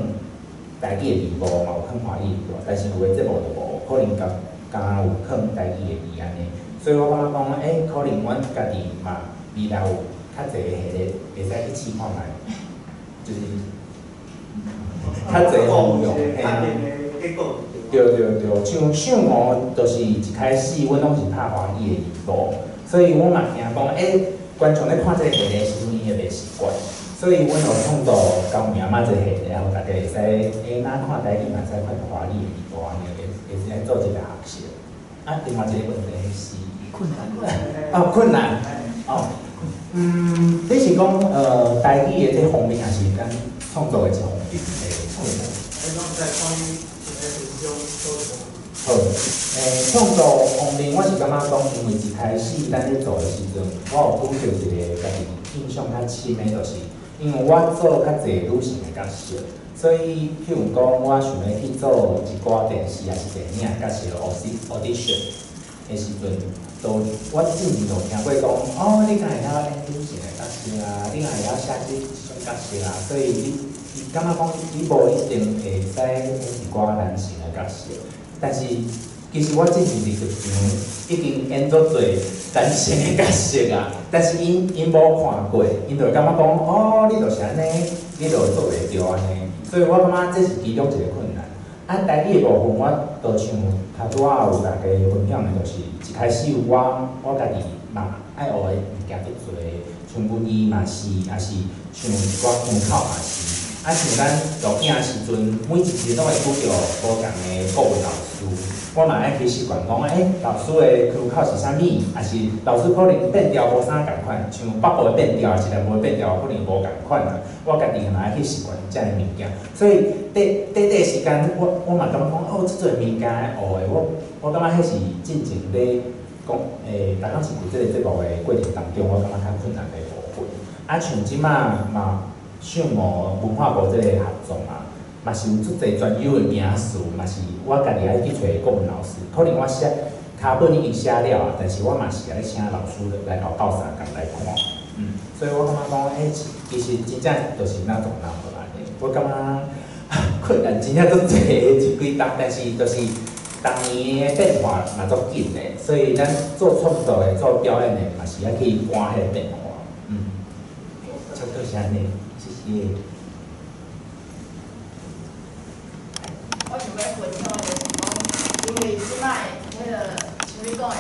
台语的字幕，嘛有放华语的字幕，但是有的节目就无，可能敢有放台语的字安尼。所以我感觉讲，可能阮家己嘛未来有较侪系列会使去试看卖，就是较侪方向。对，像上午就是一开始，阮拢是拍华语的字幕。所以我嘛惊讲，观众咧看这个系列时阵，伊会袂习惯。所以阮有创造交名仔这个系列，互大家会使，咱看台语嘛，使看华语的字幕安尼，会使做一个学习。另外一个问题是困难。困难。你是讲台语的这方面，还是咱创作的这方面的困难？好，创作方面，我是感觉讲，因为一开始咱咧做的时阵，我有拄着一个家己印象较深的，就是因为我做较侪女性的角色，所以譬如讲，我想要去做一寡电视还是电影角色 audition 的时阵，我之前就听过讲，你敢会晓演女性的角色啊，你敢会晓写即种角色啊，所以你感觉讲，你无一定会使演一寡男性的角色。但是，其实我之前伫剧场已经演做侪男性的角色啊，但是因无看过，因就感觉讲，你就是安尼，你就做袂着安尼，所以我感觉这是其中一个困难。台语的部分，我就像头拄仔有大家分享的，就是一开始我家己嘛爱学的物件足侪，像文艺嘛是，也是像一寡腔口嘛是。像咱录影的时阵，每一集拢会拄着无共的国文老师，我嘛爱去习惯讲，老师的腔口是啥物，还是老师可能变调无啥共款，像北部的变调，是南部的变调，可能无共款啦。我家己嘛爱去习惯遮个物件，所以短时间，我嘛感觉讲，即个物件学的，我感觉迄是进前咧讲，大家是有即个节目的过程当中，我感觉较困难的部分。像即马嘛。上午文化部这个合作嘛是有足侪专有的名词，嘛是我家己爱去找国文老师。可能我写卡本已经写了，但是我嘛是爱请老师来后斗相共来看。所以我感觉讲，其实真正就是那种人好安尼。我感觉困难真正足侪一几档，但是就是当年的变化嘛足紧的，所以咱做创作的、做表演的嘛是爱去赶迄个变化。差不多是安尼。我想要分享的就是讲，因为即摆迄个像你讲的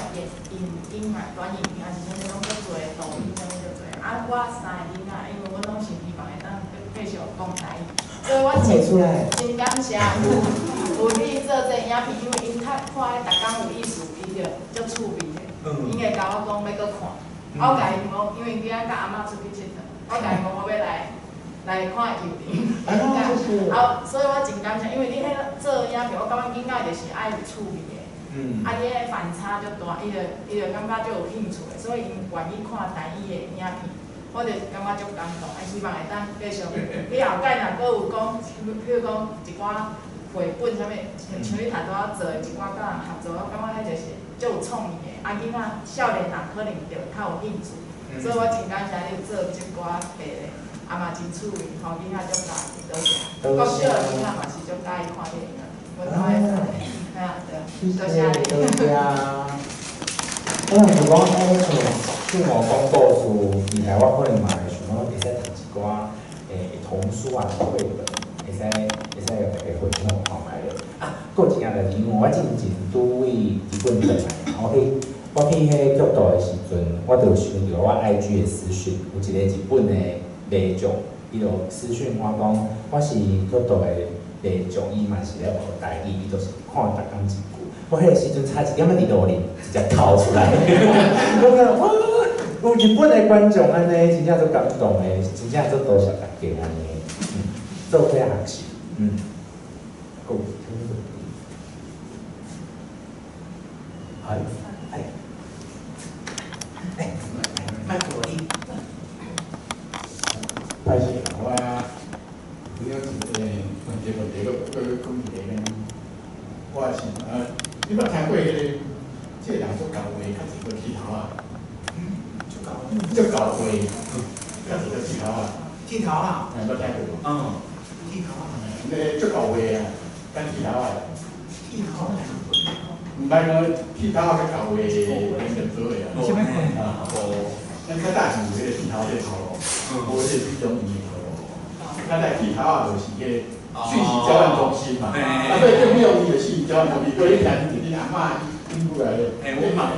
影嘛、短影片还是啥物拢足多，抖音啥物足多。我三个囡仔，因为阮拢是希望会当继续讲台语，所以我真感谢有你做这影片，因为因看逐工有意思，伊就足趣味的，伊会甲我讲要搁看。我甲伊讲，因为今仔甲阿嬷出去佚佗，我甲伊讲我要来看幼龄，所以我真感谢，因为你迄做影片，我感觉囡仔就是爱有趣味的，你迄反差就大，伊就感觉就有兴趣的，所以因愿意看台语的影片，我就感觉足感动，希望会当继续。你后盖若搁有讲，比如讲一寡绘本啥物，像你头拄仔做的一寡甲人合作，我感觉迄就是足有创意的，囡仔少年人可能就较有兴趣，所以我真感谢你做即寡系列。嘛真趣味，吼囡仔足喜欢，多谢。国小的囡仔嘛是足喜欢看电影，我都爱看。对，多谢你。多谢啊。我是讲，像我讲故事，未来我可能嘛会想讲，会使读一寡童书啊、绘本，会使互大家分享看卖咧。佫有一件代志，因为我之前拄位日本转来，我去迄国度的时阵，我就收到我 IG 的私讯，有一个日本的。卖种，伊就私讯我讲，我是国度的卖种，伊嘛是咧学台语，伊就是看逐工一句。我迄个时阵差一点仔伫路里直接逃出来，我讲哇，有日本的观众安尼，真正足感动的，真正足多谢大家安尼，做伙学习，够，卖给我拍摄我有一个问题，个讲一个咧，我也是你捌听过迄个，即个人做教话，较一个剃头啊，做教话，较一个剃头啊，剃头啊，捌听过？剃头啊，那做教话啊，跟剃头啊，剃头啊，唔係我剃頭啊，教話連着做嘅啊，咱較早是有迄個剃頭這頭路，無迄個這種醫頭路。咱來剃頭啊，就是迄個訊息交換中心嘛。所以這美容醫就訊息交換中心，所以咱是恁阿嬷引過來的。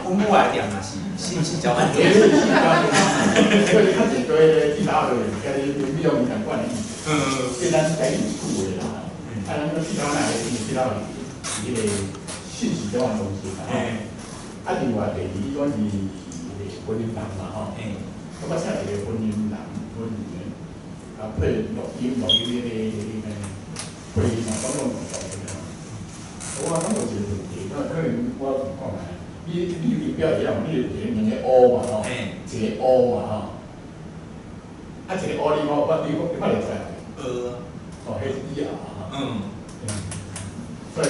我母愛店嘛是信息交換中心。信息交換中心，所以較一堆剃頭啊，就是甲你美容醫相關的意思。所以咱改名句的啦。啊，咱個剃頭哪會剃頭是迄個信息交換中心啦。啊，另外第二種是婚姻人嘛吼。咁啊，請一個婚姻人，啊配錄音迄個配音嘛，講用錄音啊。我感覺是問題，可能我講下，你表一樣，你一個兩個烏嘛吼，一個烏嘛吼，啊一個烏你看得出來？哦，迄是以後嘛吼。所以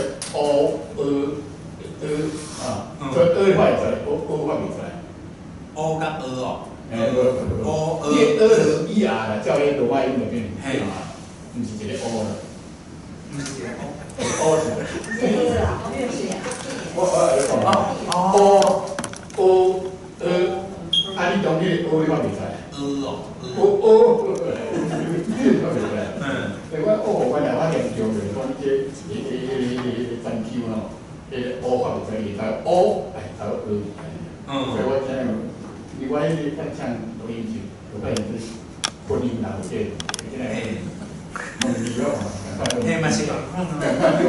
啊，所以你看得出來，我看唔出來。烏甲烏哦。你就是以後啦，照迄羅馬音就變成啊，唔是一個烏啦。唔是一個烏是。啊，你當迄個烏你看唔出來？你看唔出來？所以我來我研究就是講這專 Q 咯，迄個看唔出來，但係所以我聽。另外一個像錄音機，有個人是婚姻人嘅，現在問題咯，趕快就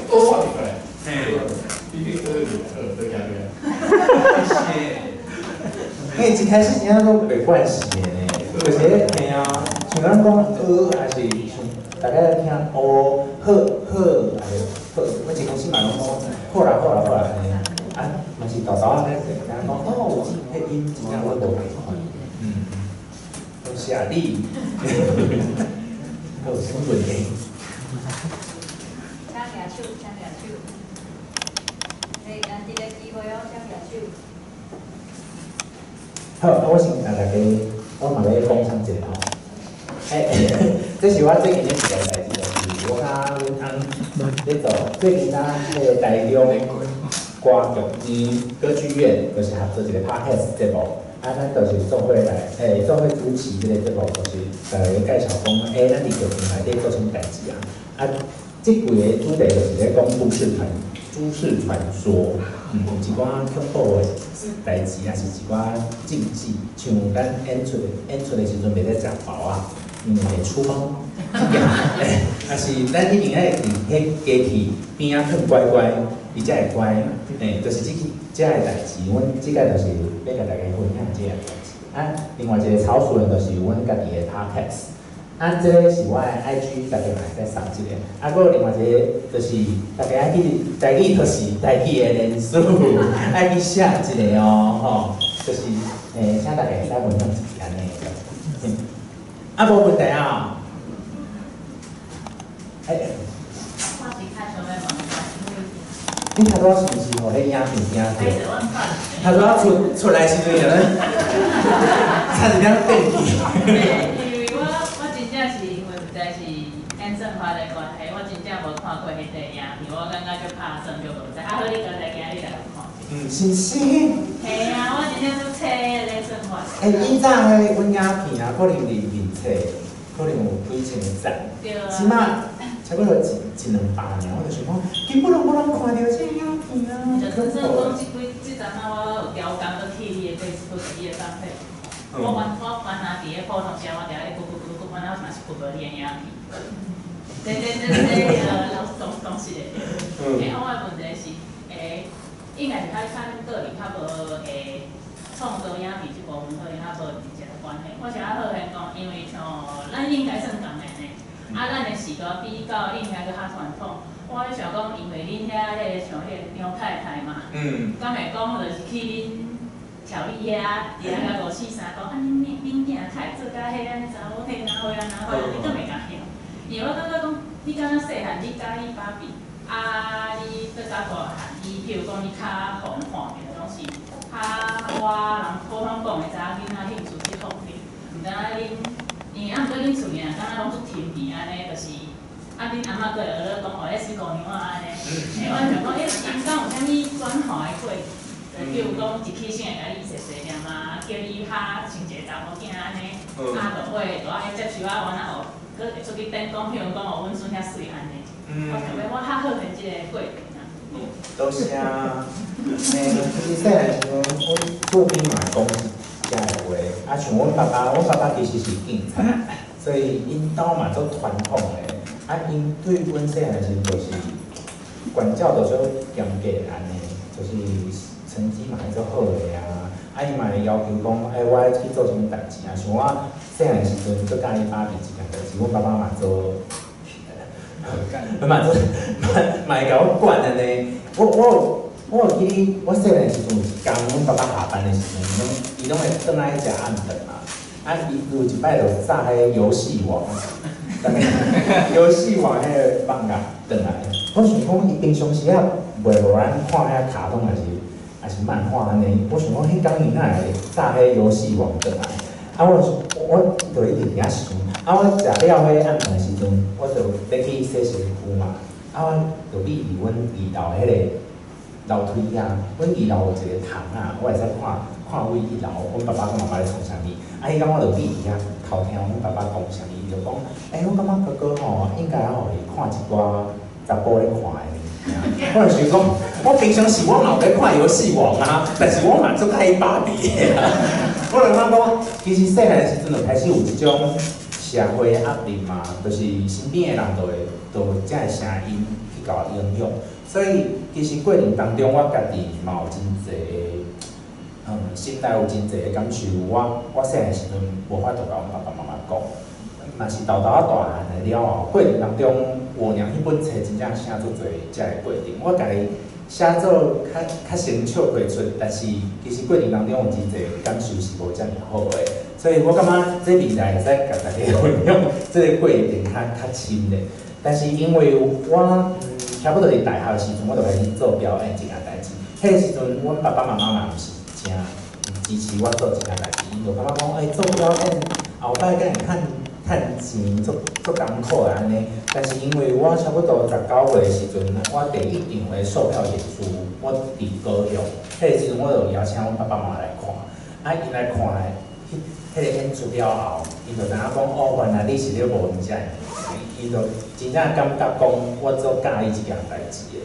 都發出來，一定都加入。因為一開始真係都袂慣勢嘅呢，就是嘿啊，像咱講還是大家聽好，還是我一開始嘛攏講好啦，啊，嘛是豆啊，咧，人講哦，迄音真正我無袂看，都寫你，有什麼問題？請舉手，你咱這個機會哦，請舉手。好，我先甲大家，我嘛要講聲一下吼。這是我最近咧一個代志，就是我甲阮翁咧做，最近咱迄個台中歌劇歌劇院，就是合作一個 podcast 節目，啊，咱就是做伙來，做伙主持這個節目，就是來介紹講，咱佇劇團內底做什麼代志啊？啊，這幾個主題就是咧講都市傳說，有一寡恐怖的代志，也是一寡禁忌，像咱演出的時陣袂得食飽啊，因為袂出貓，啊是咱一定愛佇迄家己邊仔囥乖乖。伊才會乖，就是這個代志，阮即個就是要甲大家分享這個代志。啊，另外一個草樹人就是阮家己的 podcast。啊，這個是我的 IG，大家嘛會使送一個。啊，還有另外一個就是大家愛去台語，就是台語的連書，愛去寫一個哦，吼，就是請大家會使分享一個安尼。啊，無問題啊。你頭拄仔是毋是互迄影片驚着？頭拄仔出來時陣，有咧差一點變去。因為我真正是因為實在是演算法的關係，我真正無看過迄個影片，我感覺就拍算就無知。啊，好，你剛才今日來看。是是。係啊，我真正都猜咧算法。以前迄阮影片啊，可能裡面冊，可能有幾千個讚。對啊。起碼。差不多100-200年，我就想講，根本都無人看到這個影片啊！就真正講這陣啊，我有調工都去伊個 Facebook 伊個檔塊，我翻下佇個普通時，我定喺咕，翻到嘛是咕你個影片。老東西的。我的問題是，應該是較個人較無創作影片這部分，可能較無直接關係。我想好先講，因為像咱應該算共的呢。啊，咱的時代比較應該較傳統。我咧想講，因為恁遐像迄個張太太嘛，敢會講就是去恁調理遐，伫遐甲543講，啊恁囝太做甲迄安尼查某迄哪會啊，你敢會甲曉？因我感觉讲，你敢若细汉，你介意芭比，啊，你搁较大汉，伊譬如讲你较互人看面，拢是较我人普通讲的查囡仔兴趣这方面，毋知影恁，因啊毋过恁厝里敢若拢做甜甜安尼，就是啊恁阿嬷搁会学讲，哦，咧四姑娘啊安尼，我想讲，因敢有啥物转化的过程？比如讲一起先会甲你细细念啊，叫你拍像一个查某囝安尼，啊，就会爱接受啊，完啊学。佮会出去顶讲，譬如讲哦，阮孙遐水安尼，我想要我较好现即个过程啊。多谢啊！其实细汉时阵，阮厝边嘛讲遮个话，啊像阮爸爸其实是警察，所以因兜嘛做传统的，啊因对阮细汉时就是管教就做严格安尼，就是成绩嘛会做好个啊，啊伊嘛会要求讲，我要去做啥物代志啊，像我。细汉时阵做介意芭比这件代志，阮爸爸嘛做，嘛会甲我管安尼。我有记哩，我细汉时阵有一天，阮爸爸下班的时阵，伊拢会转来食暗顿嘛。啊，伊有一摆就炸迄游戏王，游戏王迄个放假转来。我想讲，伊平常时啊袂互咱看遐卡通，还是漫画安尼。我想讲，迄天伊哪会炸迄游戏王转来？啊，我就一直伫遐想，啊，我食了迄暗顿时阵，我就要去洗身躯嘛，啊，我就秘伫阮二楼迄个楼梯啊，阮二楼有一个窗啊，我会使看位一楼，阮爸爸跟妈妈咧创啥物，啊，伊讲我就秘伫遐偷听阮爸爸讲啥物，伊就讲，我感觉哥哥吼应该互伊看一寡查甫咧看的。我就想讲，我平常时我嘛有咧看游戏王啊，但是我嘛做介意芭比的啊。我就感觉，其实细汉时阵就开始有一种社会压力嘛，就是身边的人就会这个声音去甲我影响，所以其实过程当中我家己嘛有真侪心内有真侪感受。我细汉时阵无法度甲阮爸爸妈妈讲，嘛是豆豆啊大汉的了后，过程当中我娘迄本册真正写做侪遮个过程，我家己。写做较先笑开出，但是其实过程当中有真侪感受是无遮尔好诶，所以我感觉这未来会使甲大家分享这个过程较深咧。但是因为我差不多伫大学时阵，我就开始做表演这件代志。迄个时阵，阮爸爸妈妈嘛毋是真支持我做这件代志，因就感觉讲，做表演后摆敢会趁钱做艰苦的安尼，但是因为我差不多19岁的时阵，我第一场的售票演出，我伫高雄，迄个时阵我就邀请阮爸爸妈妈来看，啊，因来看迄个演出了后，伊就知影讲，原来你是咧无人遮的，伊就真正感觉讲，我做介意即件代志的。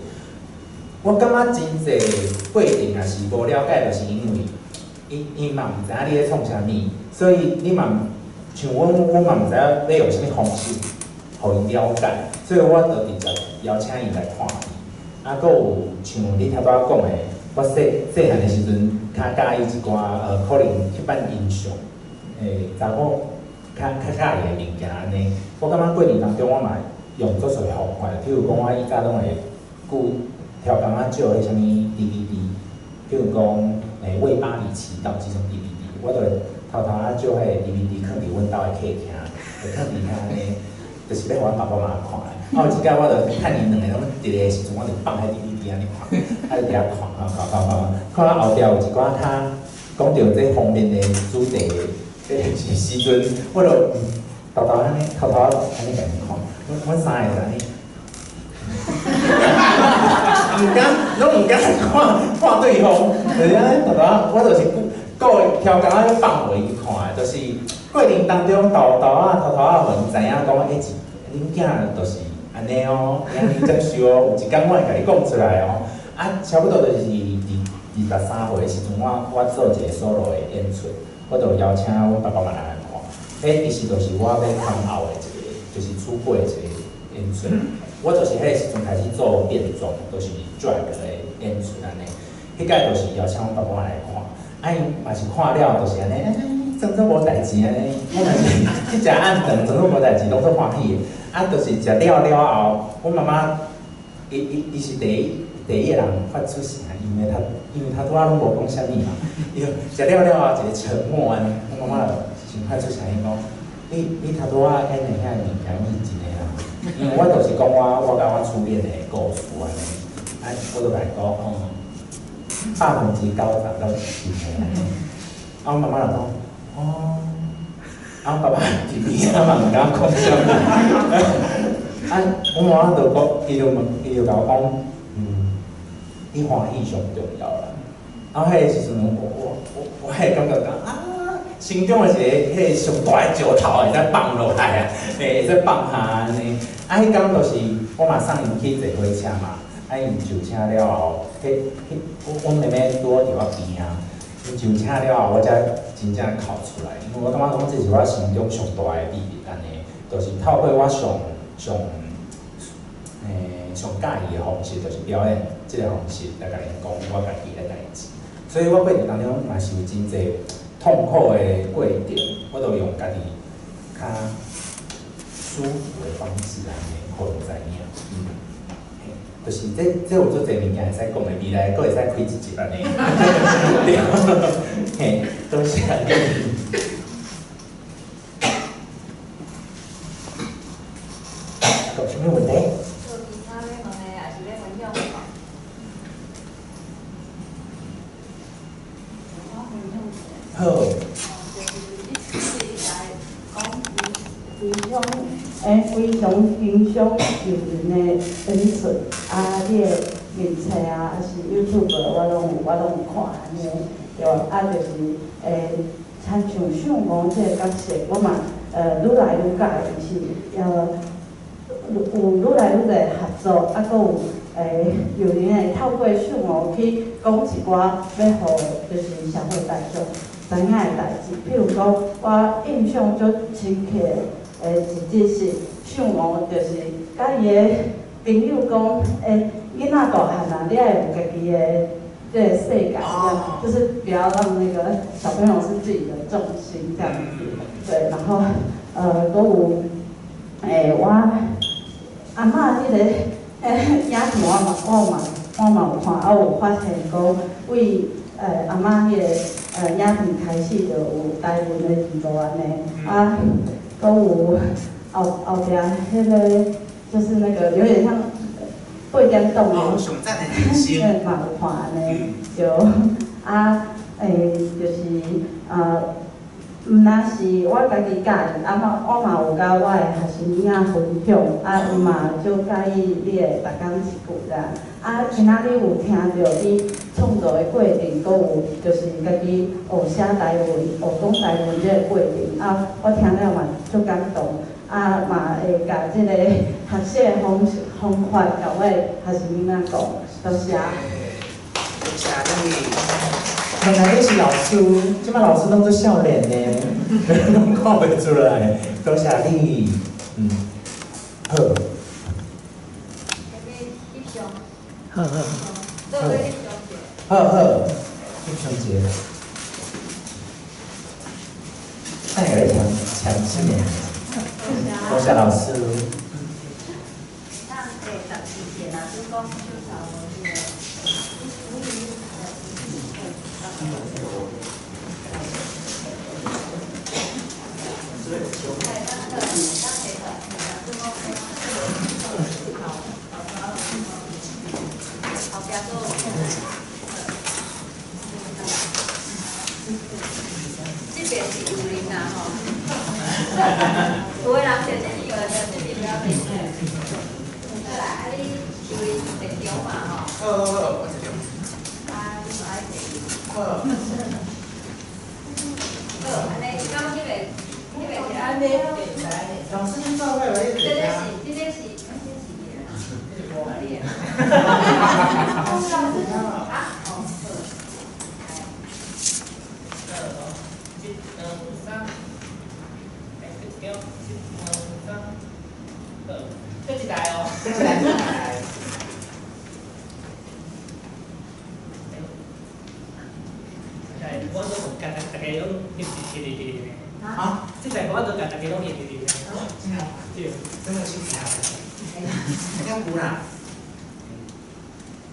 我感觉真侪过程也是无了解，就是因为伊嘛毋知影你咧创啥物，所以你嘛。像我嘛毋知影要用啥物方式，互伊了解，所以我就直接邀请伊来看伊。啊，佫有像你头拄仔讲的，我细汉的时阵，较介意一寡可能迄版音像，查某较介意的物件安尼。我感觉过程当中，我嘛用做侪方法，譬如讲我依家拢会挑工仔借迄啥物 DVD， 譬如讲为巴黎祈祷这种 DVD， 我就会。偷偷啊，借迄个 DVD 放伫阮兜的客厅，就放伫遐呢，就是要阮爸爸妈妈看的。啊，有一摆我就趁因两个拢伫个时阵，我就放迄 DVD 安尼看，啊就伫遐看，看到后壁有一寡较讲到这方面的主题的时阵，我就偷偷安尼甲伊看，阮三个就安尼。拢唔敢看对方，就是安尼偷偷，我就是。个挑工仔放互伊看，就是过程当中偷偷互伊知影讲，恁囝就是安尼哦，安尼接受哦。有一天我会甲伊讲出来哦，啊，差不多就是23岁的时阵，我做一个 solo 的演出，我就邀请阮爸爸妈妈来看。其实就是我要看后的一个，就是出柜的一个演出。我就是迄个时阵开始做变装，就是 drag 的演出安尼。迄摆就是邀请阮爸爸妈妈来看。啊，伊嘛是看了，就是安尼，装作无代志安尼。我嘛是去食暗顿，装作无代志，拢做欢喜的。啊，就是食了后，阮妈妈，伊是第一个人发出声，因为他拄仔拢无讲啥物嘛。伊食了后一个沉默安尼，阮妈妈就先发出声音讲：你头拄仔演的遐物件，你是真的啊？因为我就是讲我甲我初恋的故事安尼，我就来讲90%到都是真的安尼。我妈妈就讲，爸爸伫边仔嘛毋敢讲啥物。我妈妈就讲，伊就甲我讲，你欢喜上重要啦。然后迄个时阵，我迄个感觉讲心中的一个上大的石头会使放落来啊，会使放下安尼。迄天就是我嘛送伊去坐火车嘛，伊上车了后，我妹妹拄好伫我边啊。伊上车了后，我才真正哭出来，因为我感觉讲这是我心中上大的秘密安尼，就是透过我上介意的方式，就是表演这个方式来甲因讲我家己的代志。所以我过程当中嘛是有真侪痛苦的过程，我都用家己较舒服的方式来互人知影。就是这有做侪物件会使讲的，未来佫会使开一集安尼。嘿，多谢你。有啥物问题？好。非常欣赏诱人的演出，你的面册啊，还是 YouTube 我拢有看安尼，对，就是参像上王这个角色，我嘛愈来愈喜欢，是有愈来愈侪合作，佫有诱人的透过上王去讲一寡要互就是社会大众知影的代志，譬如讲我印象足深刻的一日是。上王就是甲伊个朋友讲，囡仔大汉啊，你要有家己的这个世界，就是不要让那个小朋友是自己的重心这样子。对，然后都有我阿嬷迄个影片我嘛有看，有发现讲为阿嬷迄个影片开始就有台湾的字幕安尼，都有。后边迄个就是那个有点像8点档的，熊赞的明星，嘛有看安尼，就就是毋但是我家己喜欢，我嘛有甲我的学生囡仔分享，伊嘛就介意你的逐工一句啦。今仔日有听到你创作的过程，阁有就是家己学写台语、学讲台语这个过程，我听了嘛足感动。嘛会甲即个学习的方法，甲我的学生囡仔讲，多谢。多谢你。原来你是老师，即摆老师拢做少年呢，拢看袂出来。多谢你，好。好。翕相节。那有人抢新年。多谢老师。这边是有人啦吼。有的人就这个就这边不要紧。好啦，你有人在中嘛吼？我这边。你嘛爱坐。好，安尼到迄个是安尼。老师你照会来一点啊。这个是。对起来哦。对起来。我都大家拢翕啊？这台我都大家拢翕。对。真的是假的？这样鼓啦。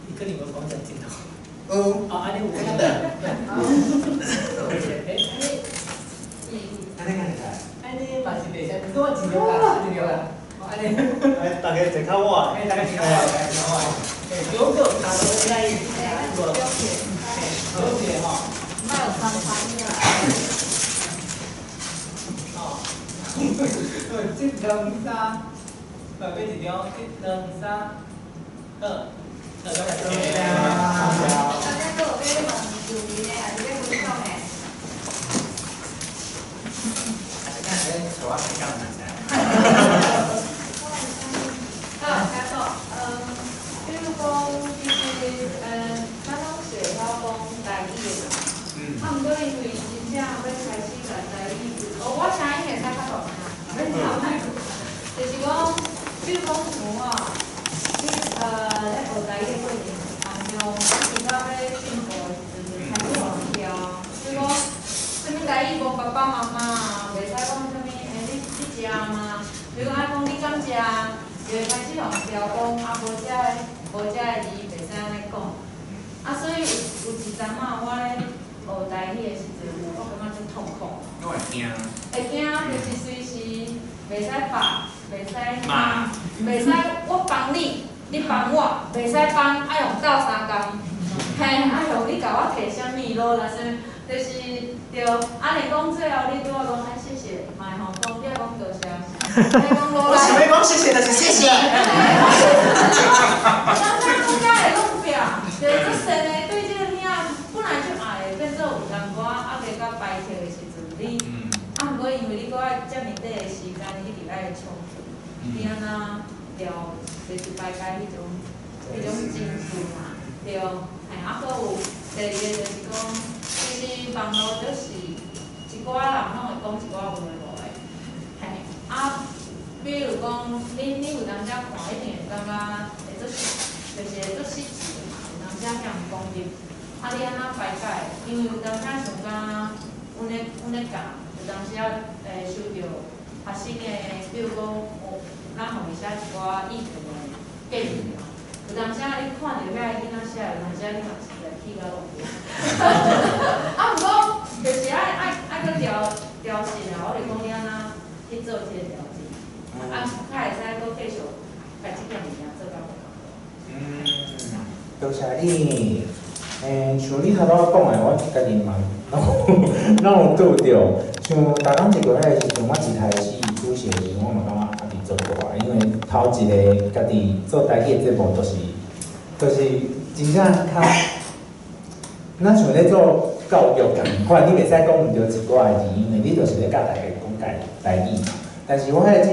你跟你们讲真镜头。安尼有。真的。安尼看起来。安尼嘛是袂使，我尽量啦，尽量啦。安尼，哎，大家坐较晚，哎，大家听我，大家听我，哎，九个大家都在一起，了解哈，那有三餐的。哦，1、2、3，买杯一张，1、2、3，大家多谢。大家都有在用手机的，还是在微信的？看人手啊，干嘛？加做，比如讲，其实，咱拢是会晓讲台语的啦。啊，毋过因为真正要开始来台语，我声音会使较大声，就是讲，比如讲像我，在学台语的过程当中，其他要进步的时阵，开始忘掉，比如讲，什么台语无爸爸妈妈啊，袂使讲什么，你食吗？比如讲爱讲你敢食？就会开始用调讲，无遮的字袂使安尼讲。所以有一阵我咧学台语的时阵，我感觉真痛苦。我会惊。会惊，就是随时袂使爸，袂使妈，袂使我帮你，你帮我，袂使帮，爱用斗相共。嘿，爱用你甲我摕啥物咯，若是就是对，安尼讲最后你对我讲哎谢谢，嘛吼讲你爱讲多谢。我想要讲谢谢，就是谢谢。咱中间会弄表，就是做生的对这个囝本来就爱的，变做有淡薄仔袂甲排斥的时阵，你毋过因为你搁爱遮尔短的时间，你一直爱冲突，你安那调就是大概迄种情绪嘛，对，嘿，搁有第二个就是讲，其实网络就是一寡人拢会讲一寡有诶无诶，嘿。比如讲，你有当时看，一定会感觉会做，就是会做失志嘛。有当时向人攻击，你安怎排解？因为有当时像讲，阮咧教，有当时收到学生的，比如讲，咱互伊写一寡意见的建议嘛。有当时你看到遐囡仔写，有当时你嘛是会气到落去。毋过就是爱去调试啊，我就讲你安怎去做这个调整。较会使搁继续把这件物件做到好。多谢你。像你头拄讲的，我家己嘛，咱有拄着。像大刚一个迄个时阵，我一开始主持的时阵，我嘛感觉家己做过啊，因为头一个家己做台语的节目，就是真正较，咱像咧做教育共款，你袂使讲毋着一寡的字，因为你就是咧教大家讲台语嘛。但是我迄个时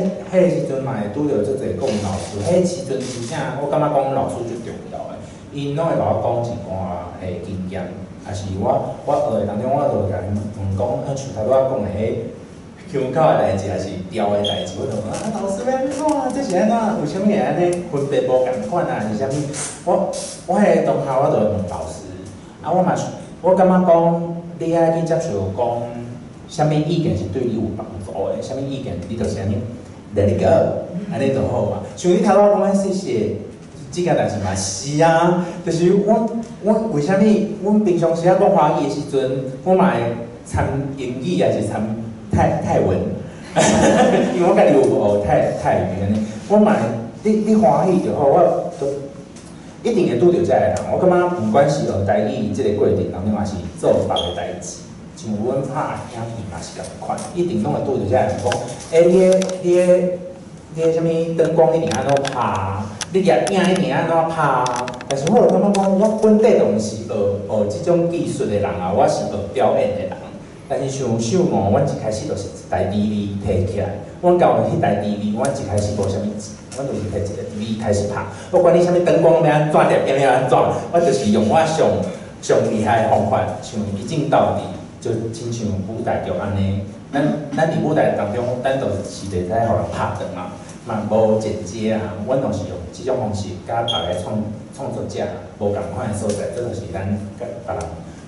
阵嘛会拄着足侪国文老师，迄时阵真正我感觉讲老师最重要的，因拢会甲我讲一寡诶经验，也是我学的当中，我就甲伊问讲，像头拄仔讲的迄腔口的代志，还是调的代志，我就讲老师要安怎？这是安怎？为虾米会安尼分别无共款啊？是虾米？我迄个当下我就会问老师，我感觉讲你爱去接受讲。啥物意见是对你有帮助的？啥物意见你就是安尼 let it go， 安尼就好嘛。像你头拄讲谢谢，即件代志嘛是啊，就是阮为虾物？阮平常时啊讲华语的时阵，我嘛会掺英语，还是掺泰文，因为我家己有学泰语安尼。我嘛你华语就好，我都一定会拄着遮个人。我感觉不管是学台语即个过程当中，还是做别个代志。像阮拍影片嘛是共款，一定拢会拄着遮人讲，你个啥物灯光一定安怎拍，你摄影一定安怎拍。但是我就感觉讲，我本底就毋是学即种技术的人啊，我是学表演的人。但是像秀模，阮一开始就是一台 DV 摕起来，阮教的迄台 DV，阮一开始无啥物钱，阮就是摕一个 DV 开始拍。我管你啥物灯光要安怎，摄影要安怎，我就是用我上厉害的方法，像一镜到底。就亲像舞台剧安尼，咱伫舞台当中，咱就是袂使互人拍断嘛，嘛无剪接啊，阮拢是用即种方式，甲别个创作者无共款的所在，这就是咱甲别人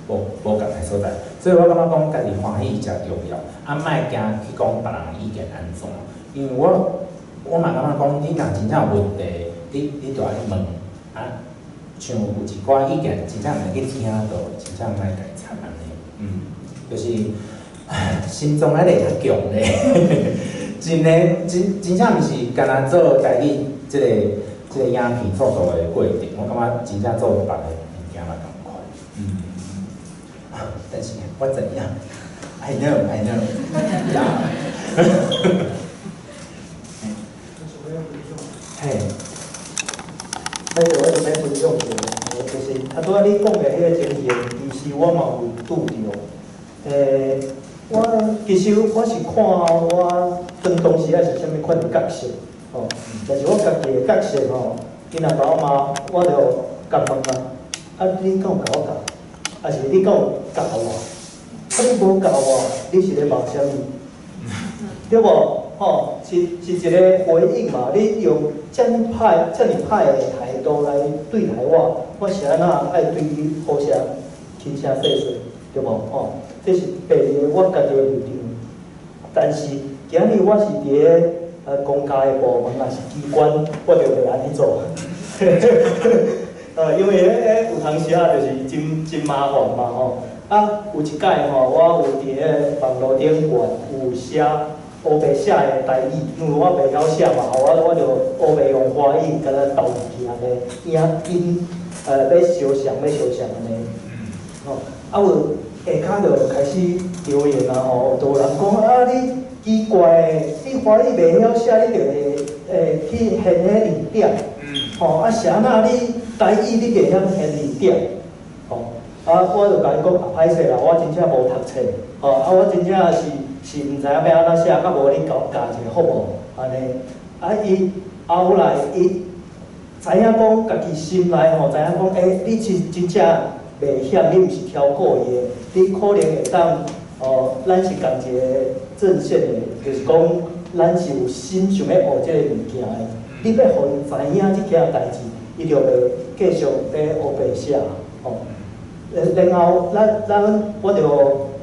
无共的所在。所以我感觉讲家己欢喜才重要，莫惊去讲别人的意见安怎，因为我嘛感觉讲，你若真正有问题，你就爱问啊，像有一寡意见真正毋去听到，真正莫家惨安尼，就是心中爱个较强咧，真正毋是干那做家己即个影片创作的过程，我感觉真正做别个物件嘛同款。但是我怎样 ？I know。嘿，我就要分享一个，就是拄仔你讲的迄个情形，其实我嘛有拄着。其实我是看我当时是啥物款的角色，但是我家己的角色因阿爸阿妈，我就甲问你敢有甲我教？还是你敢有教我？你无教我，你是咧忙啥物？对无？是一个回应嘛？你用遮尔歹的态度来对待我是安那爱对你好声轻声细碎，对无？这是第二我家己的立场。但是今日我是伫咧公家的部门，也是机关，我就袂安尼做。因为有当时就是真麻烦嘛有一摆我有伫咧网络顶悬有写乌白写的台语，因为我袂晓写嘛，我就乌白用华语甲它投入去安尼，音要相像安尼。有下骹就开始留言啊就有人讲你奇怪你华语袂晓写，你就会去现个字典。是安那你台语你袂晓现字典。我就甲伊讲歹势啦，我真正无读册。我真正是毋知影要安怎写，无你教一下好无？安尼，伊后来伊知影讲家己心内知影讲你是真正袂晓，你毋是挑过伊的，你可能会当咱是共一个阵线的，就是讲咱是有心想要学即个物件的，你要互伊知影即件代志，伊就袂继续咧学白写然后我就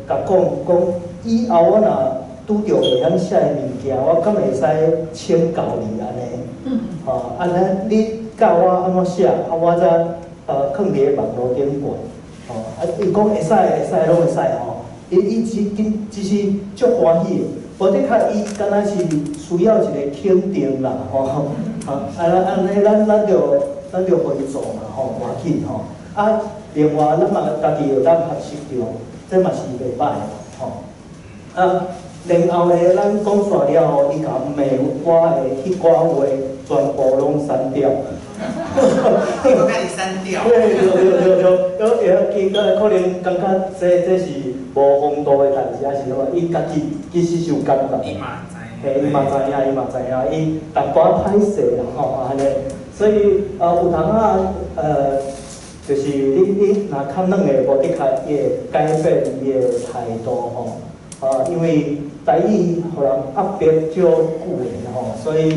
甲讲以后我若拄着袂晓写的物件，我敢会使请教你安尼？安尼你教我安怎写，我再放伫咧网络顶悬。伊讲会使，拢会使伊只是足欢喜的，无的确伊敢若是需要一个肯定啦安尼咱就互伊做嘛无要紧另外咱嘛家己有当学习着，这嘛是袂歹的然后咧，咱讲煞了后，伊甲骂我的迄寡话全部拢删掉。伊搁甲你删掉？对，伊可能感觉这是无风度的代志，还是什么？伊家己其实是有感觉。伊嘛知。伊嘛知影，伊淡薄歹势啦安尼。所以有当就是你若较软的，无的确伊会改变伊的态度因为台语互人压迫足久的所以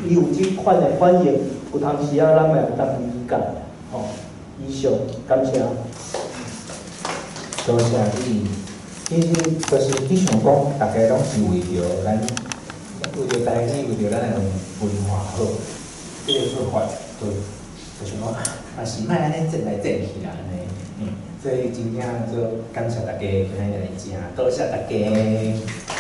伊有即款的反应，有当时咱嘛会当理解以上，感谢。多谢你。其实就是你想讲，大家拢是为着咱，为着台语，为着咱的文化好，这个做法对，就想讲也是莫安尼整来整去啦安尼，所以真正就感谢大家今日来听，多谢大家。